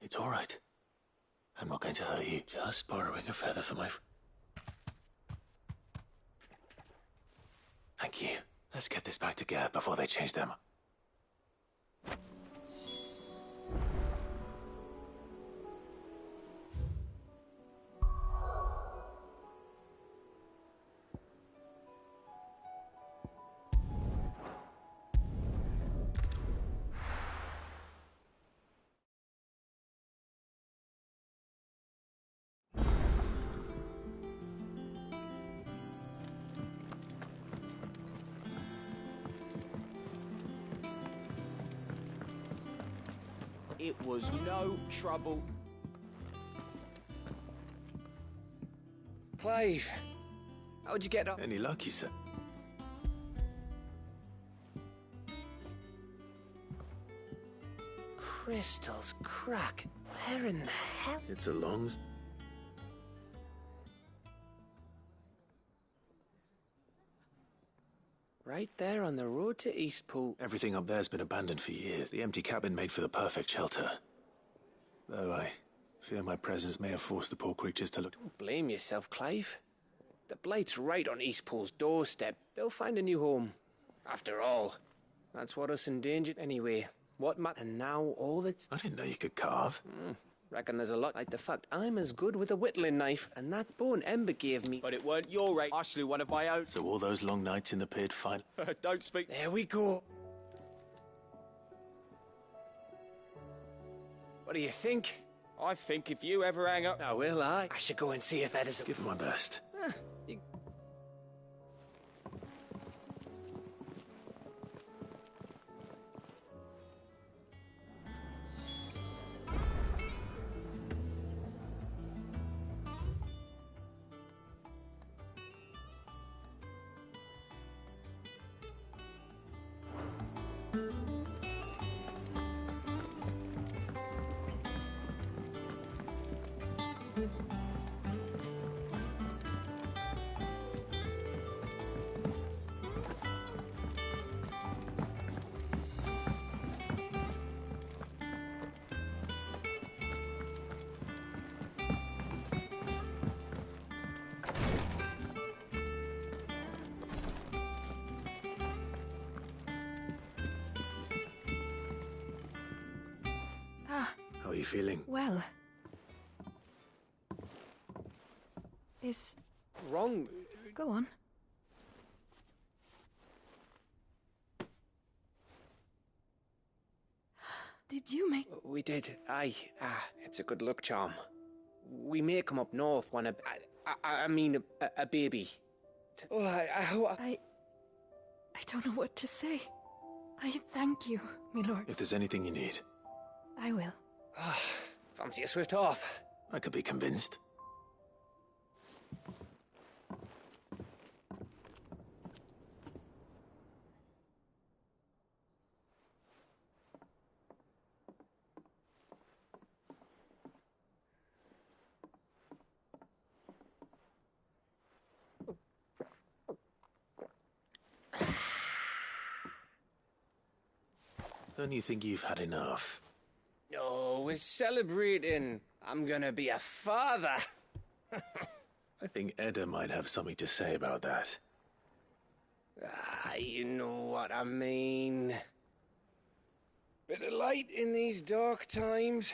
It's all right. I'm not going to hurt you. Just borrowing a feather for my... Thank you. Let's get this back to Gav before they change them. It was no trouble. Clive, how'd you get up? Any luck, you said? Crystal's crack. Where in the hell? It's a long... Right there on the road to Eastpool. Everything up there's been abandoned for years. The empty cabin made for the perfect shelter. Though I fear my presence may have forced the poor creatures to look... Don't blame yourself, Clive. The Blight's right on Eastpool's doorstep. They'll find a new home. After all, that's what us endangered anyway. What matter now, all that's... I didn't know you could carve. Reckon there's a lot like the fact I'm as good with a whittling knife, and that bone Ember gave me... But it weren't your rate. I slew one of my own. So all those long nights in the pit, fine. Don't speak. There we go. What do you think? I think if you ever hang up... Oh, will I? I should go and see if Edison... Give it my best. How are you feeling? Well. Is... Wrong. Go on. Did you make... We did. Aye. It's a good luck charm. We may come up north when I mean a baby. Oh, I don't know what to say. I thank you, my lord. If there's anything you need. I will. Fancy a swift off. I could be convinced. Don't you think you've had enough? Oh, we're celebrating. I'm gonna be a father. I think Edda might have something to say about that. Ah, you know what I mean. Bit of light in these dark times.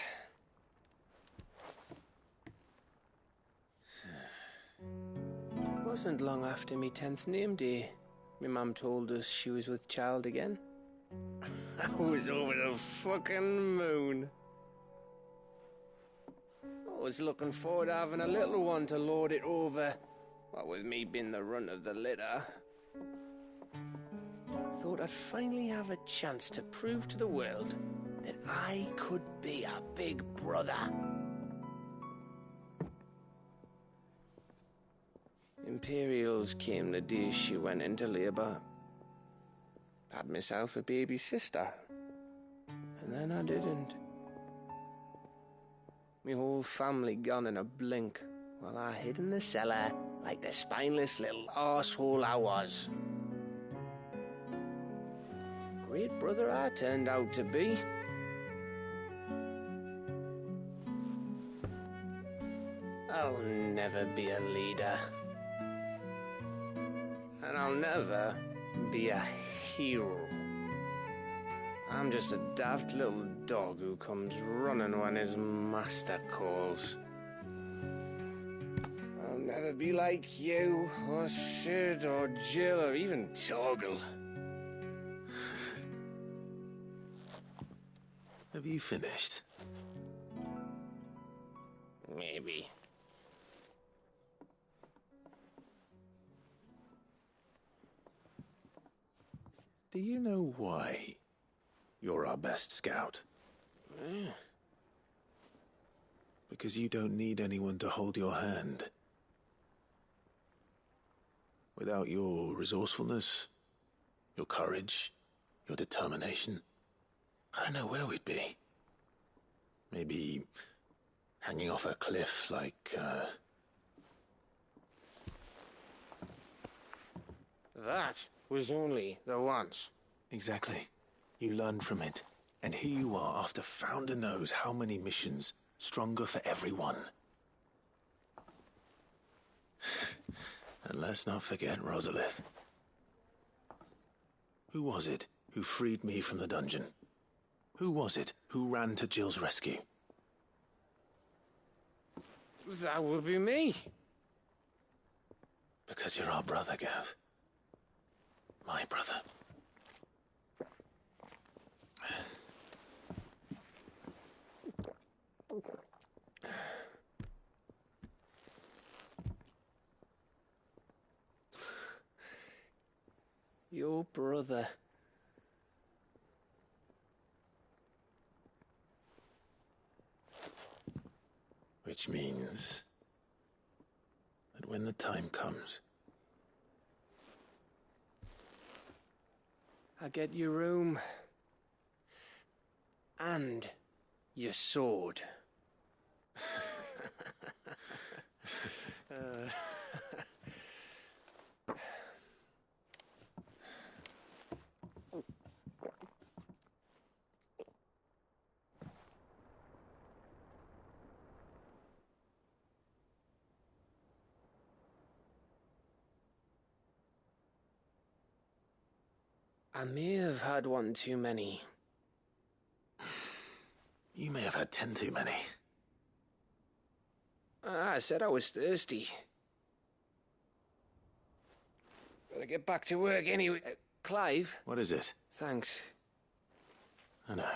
Wasn't long after me 10th name day. My mum told us she was with child again. I was over the fucking moon. I was looking forward to having a little one to lord it over. What with me being the runt of the litter. Thought I'd finally have a chance to prove to the world that I could be a big brother. Imperials came the day she went into labour. Had myself a baby sister. And then I didn't. Me whole family gone in a blink, while I hid in the cellar like the spineless little arsehole I was. Great brother I turned out to be. I'll never be a leader. And I'll never be a hero. I'm just a daft little dog who comes running when his master calls. I'll never be like you, or Sid, or Jill, or even Torgal. Have you finished? Maybe. Do you know why you're our best scout? Because you don't need anyone to hold your hand. Without your resourcefulness, your courage, your determination, I don't know where we'd be. Maybe hanging off a cliff like, That was only the once. Exactly. You learned from it. And here you are after Founder knows how many missions, stronger for everyone. And let's not forget Rosalith. Who was it who freed me from the dungeon? Who was it who ran to Jill's rescue? That would be me. Because you're our brother, Gav. My brother. Your brother. Which means that when the time comes, I get your room. And your sword. I may have had one too many. you may have had 10 too many. I said I was thirsty. Better get back to work anyway. Clive? What is it? Thanks. I know.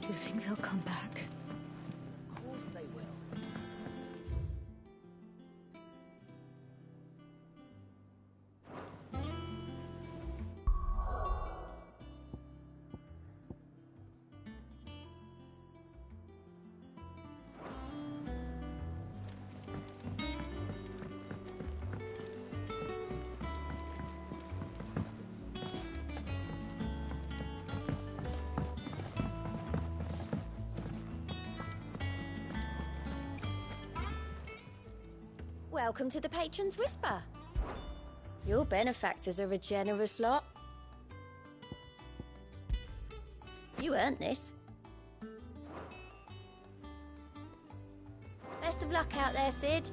Do you think they'll come back? Of course they will. Welcome to the Patron's Whisper. Your benefactors are a generous lot. You earned this. Best of luck out there, Sid.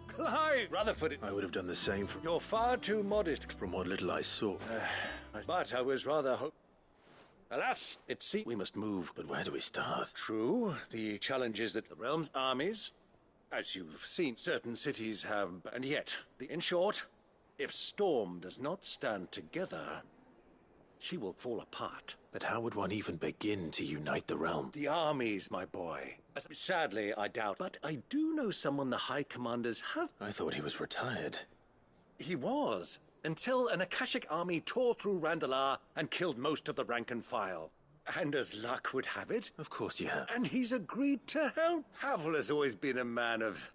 Clive Rutherford. I would have done the same for... You're far too modest. From what little I saw. But I was rather Alas, it seems we must move, but where do we start? True. The challenge is that the realm's armies, as you've seen, certain cities have... And yet, in short, if Storm does not stand together, she will fall apart. But how would one even begin to unite the realm? The armies, my boy. Sadly, I doubt. But I do know someone the High Commanders have... I thought he was retired. He was, until an Akashic army tore through Randalar and killed most of the rank and file. And as luck would have it... Of course you have. And he's agreed to help. Havel has always been a man of...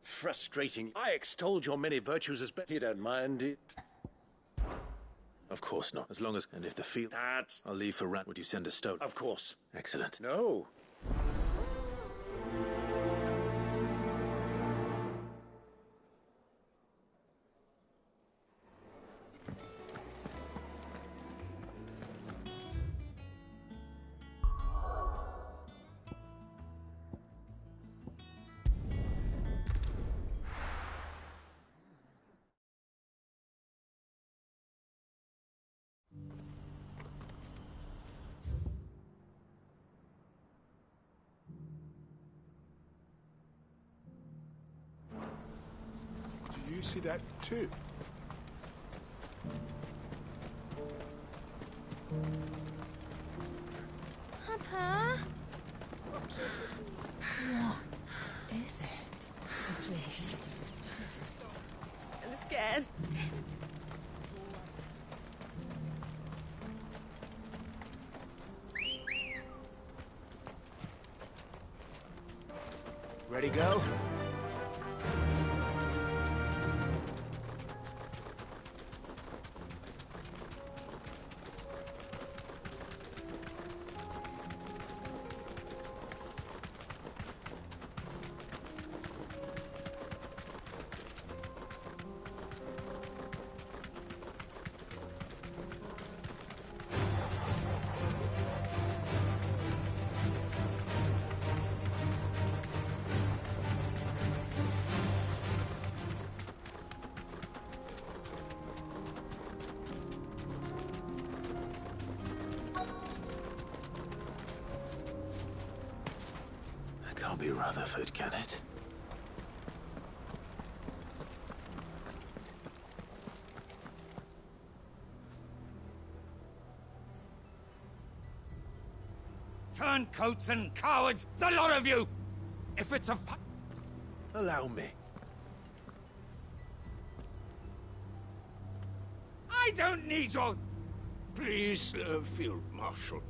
frustrating. I extolled your many virtues as... You don't mind it? Of course not. As long as... And if the field... That's... I'll leave for Rat. Would you send a stoat? Of course. Excellent. No. You see that too? Papa? What is it? Please. I'm scared. Ready, go? Can't be Rutherford, can it? Turncoats and cowards, the lot of you! If it's a Allow me. I don't need your... Please, Field Marshal,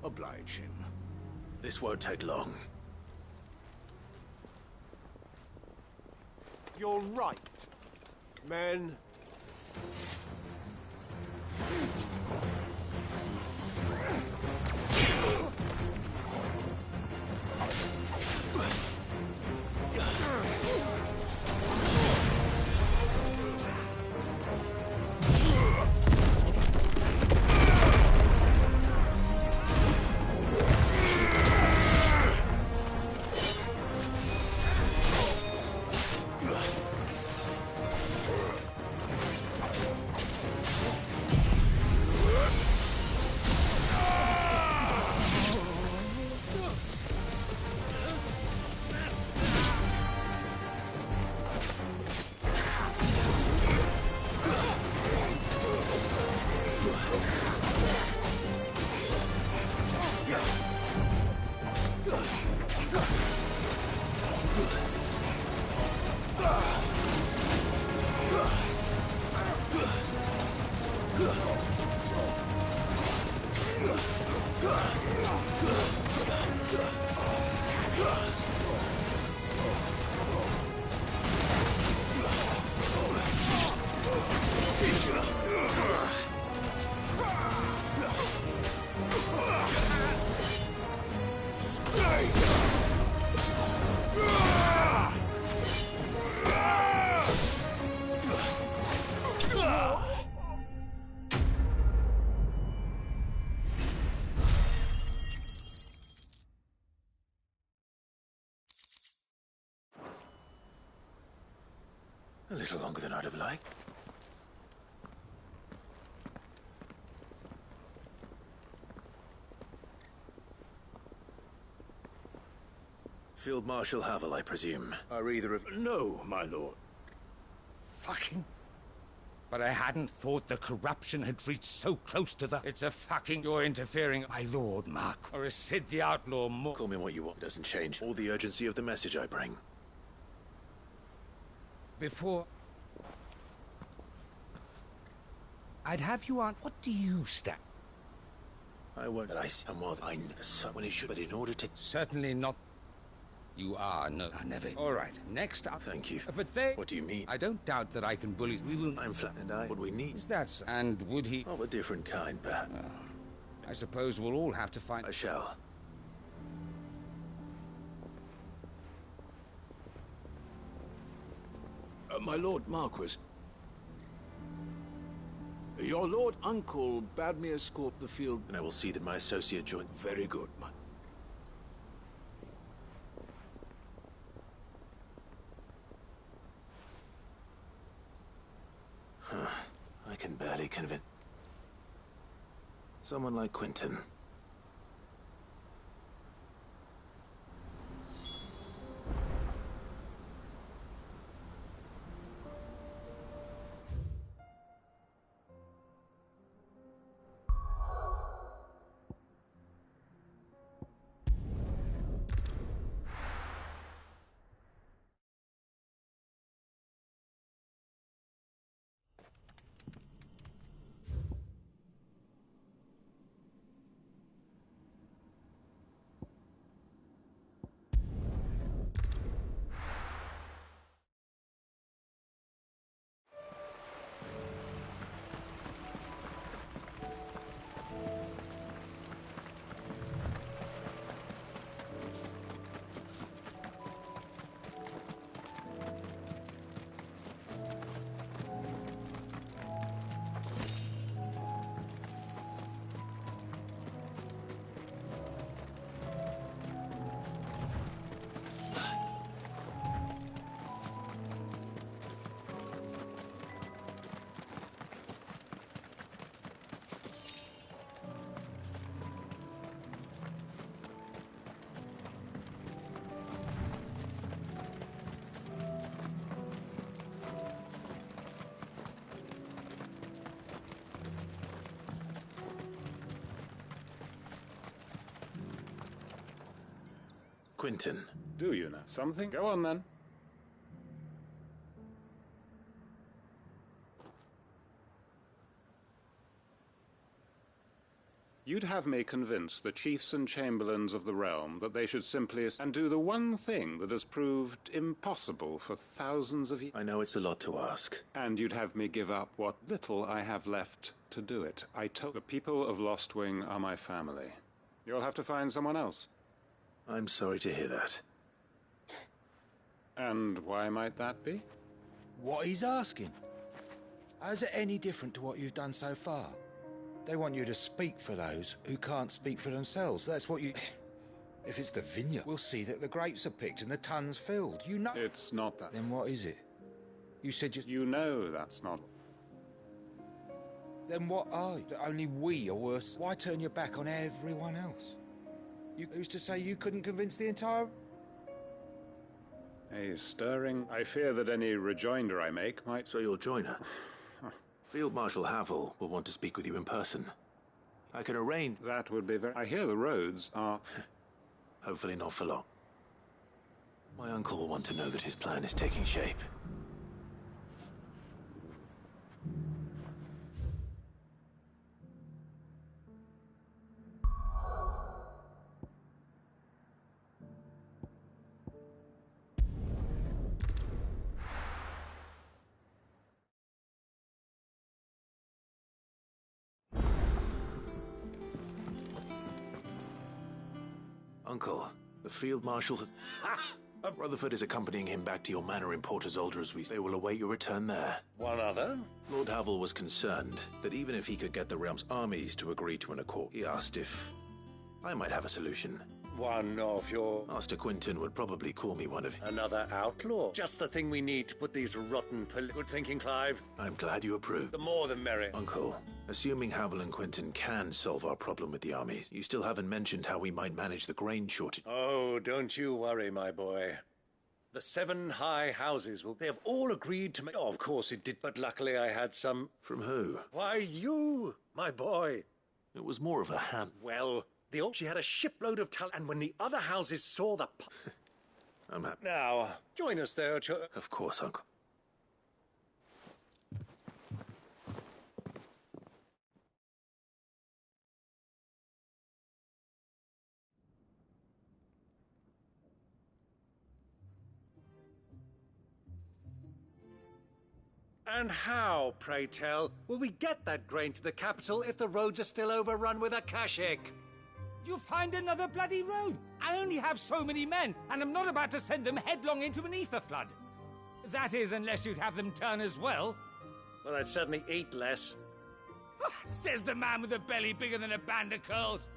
oblige him. This won't take long. You're right. Men. A little longer than I'd have liked. Field Marshal Havel, I presume. Are either of... No, my lord. Fucking... But I hadn't thought the corruption had reached so close to the... It's a fucking... You're interfering, my lord, Mark. Or is Sid the Outlaw more... Call me what you want. It doesn't change. Or the urgency of the message I bring. Before... I'd have you on... What do you stand? I won't... But I am more than I know someone he should... But in order to... Certainly not... You are, no, I never... All right, next up... Thank you. But they... What do you mean? I don't doubt that I can bully... We will... I'm flat, and I... What we need... Is that so? And would he... Of a different kind, perhaps. I suppose we'll all have to find... I shall. My Lord Marquis. Your Lord Uncle bade me escort the field... And I will see that my associate join... Very good, man. I can barely convince... Someone like Quentin. Quentin. Do you know something? Go on, then. You'd have me convince the chiefs and chamberlains of the realm that they should simply and do the one thing that has proved impossible for thousands of years. I know it's a lot to ask. And you'd have me give up what little I have left to do it. I told the people of Lostwing are my family. You'll have to find someone else. I'm sorry to hear that. And why might that be? What he's asking. How's it any different to what you've done so far? They want you to speak for those who can't speak for themselves. That's what you... If it's the vineyard, we'll see that the grapes are picked and the tons filled. You know... It's not that. Then what is it? You said you... You know that's not... Then what are you? That only we are worse? Why turn your back on everyone else? Who's to say you couldn't convince the entire... A stirring... I fear that any rejoinder I make might... So you'll join her? Field Marshal Havel will want to speak with you in person. I can arrange... That would be very... I hear the roads are... Hopefully not for long. My uncle will want to know that his plan is taking shape. Uncle, the Field Marshal has... Rutherford is accompanying him back to your manor in Port Isolde as they will await your return there. One other? Lord Havel was concerned that even if he could get the realm's armies to agree to an accord, he asked if I might have a solution. One of your... Master Quinton would probably call me one of... Another outlaw? Just the thing we need to put these rotten... Good thinking, Clive. I'm glad you approve. The more the merrier. Uncle, assuming Havel and Quinton can solve our problem with the armies, you still haven't mentioned how we might manage the grain shortage. Oh, don't you worry, my boy. The 7 high houses will... They have all agreed to make... Oh, of course it did, but luckily I had some... From who? Why, you, my boy. It was more of a hand... Well... She had a shipload of talent, and when the other houses saw the... I'm happy. Now, join us there, Of course, Uncle. And how, pray tell, will we get that grain to the capital if the roads are still overrun with Akashic? You'll find another bloody road. I only have so many men, and I'm not about to send them headlong into an ether flood. That is, unless you'd have them turn as well. Well, I'd certainly eat less. Says the man with a belly bigger than a band of curls.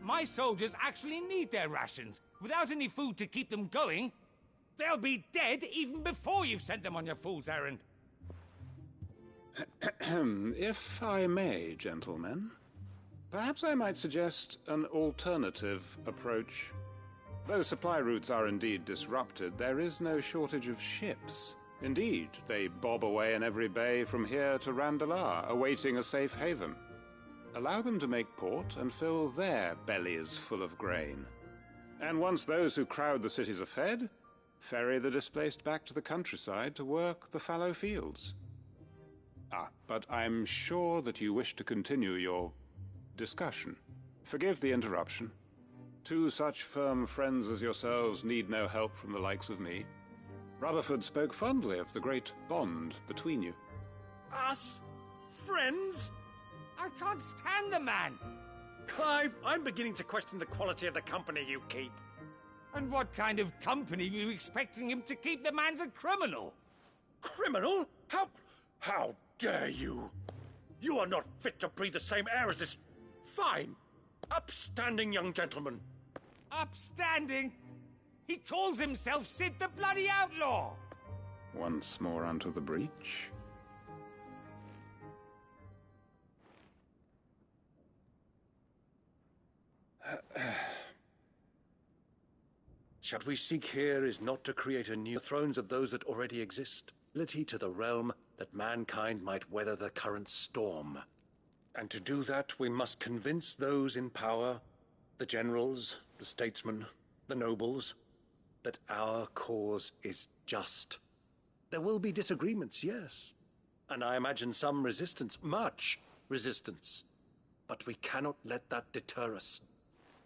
My soldiers actually need their rations. Without any food to keep them going, they'll be dead even before you've sent them on your fool's errand. If I may, gentlemen, perhaps I might suggest an alternative approach. Though supply routes are indeed disrupted, there is no shortage of ships. Indeed, they bob away in every bay from here to Randalar, awaiting a safe haven. Allow them to make port and fill their bellies full of grain. And once those who crowd the cities are fed, ferry the displaced back to the countryside to work the fallow fields. But I'm sure that you wish to continue your discussion. Forgive the interruption. 2 such firm friends as yourselves need no help from the likes of me. Rutherford spoke fondly of the great bond between you. Us? Friends? I can't stand the man! Clive, I'm beginning to question the quality of the company you keep. And what kind of company were you expecting him to keep? The man's a criminal! Criminal? How dare you? You are not fit to breathe the same air as this fine, upstanding young gentleman. Upstanding? He calls himself Sid the Bloody Outlaw! Once more unto the breach. What we seek here is not to create a new thrones of those that already exist. Ability to the realm that mankind might weather the current storm. And to do that, we must convince those in power, the generals, the statesmen, the nobles, that our cause is just. There will be disagreements, yes. And I imagine some resistance, much resistance. But we cannot let that deter us.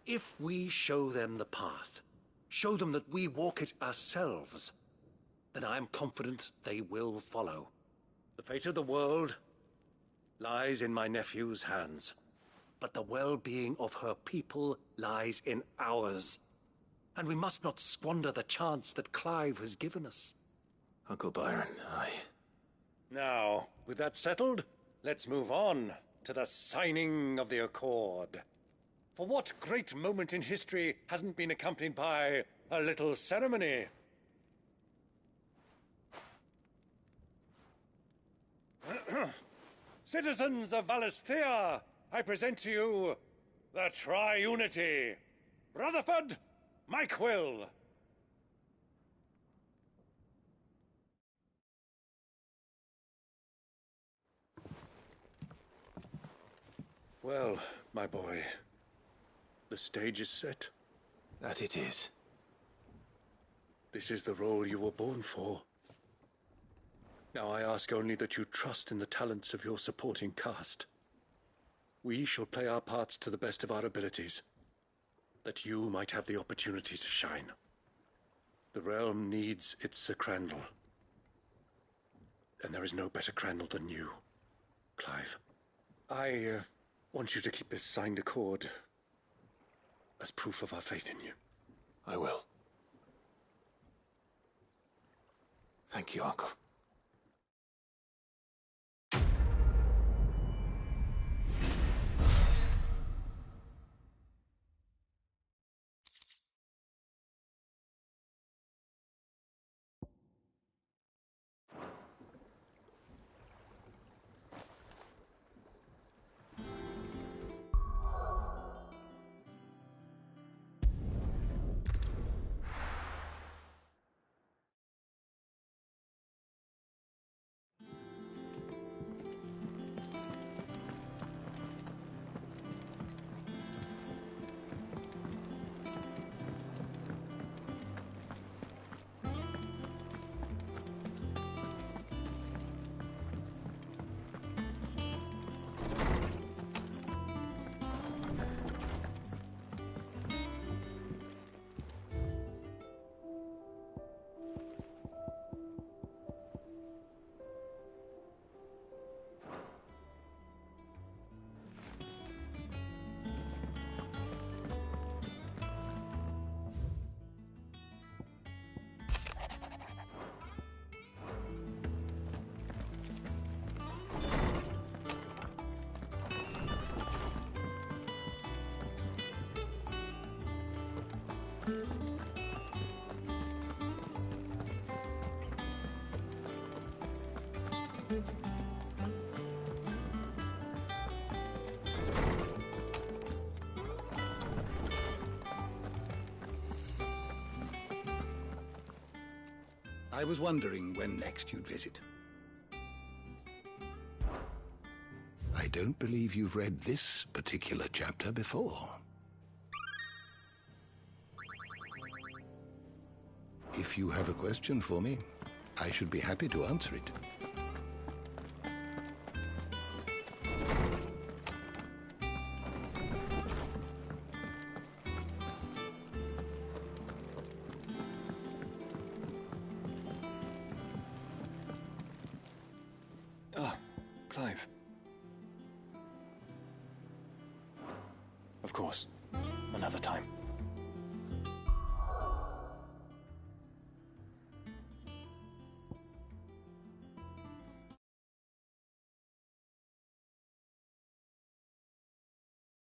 If we show them the path, show them that we walk it ourselves, then I am confident they will follow. The fate of the world lies in my nephew's hands, but the well-being of her people lies in ours. And we must not squander the chance that Clive has given us. Uncle Byron, Now, with that settled, let's move on to the signing of the Accord. For what great moment in history hasn't been accompanied by a little ceremony? Citizens of Valisthea, I present to you the Triunity. Rutherford, Mike Will. Well, my boy, the stage is set. That it is. This is the role you were born for. Now I ask only that you trust in the talents of your supporting cast. We shall play our parts to the best of our abilities, that you might have the opportunity to shine. The realm needs its Sir Crandall. And there is no better Crandall than you, Clive. I want you to keep this signed accord as proof of our faith in you. I will. Thank you, Uncle. I was wondering when next you'd visit. I don't believe you've read this particular chapter before. If you have a question for me, I should be happy to answer it. Clive. Of course. Another time.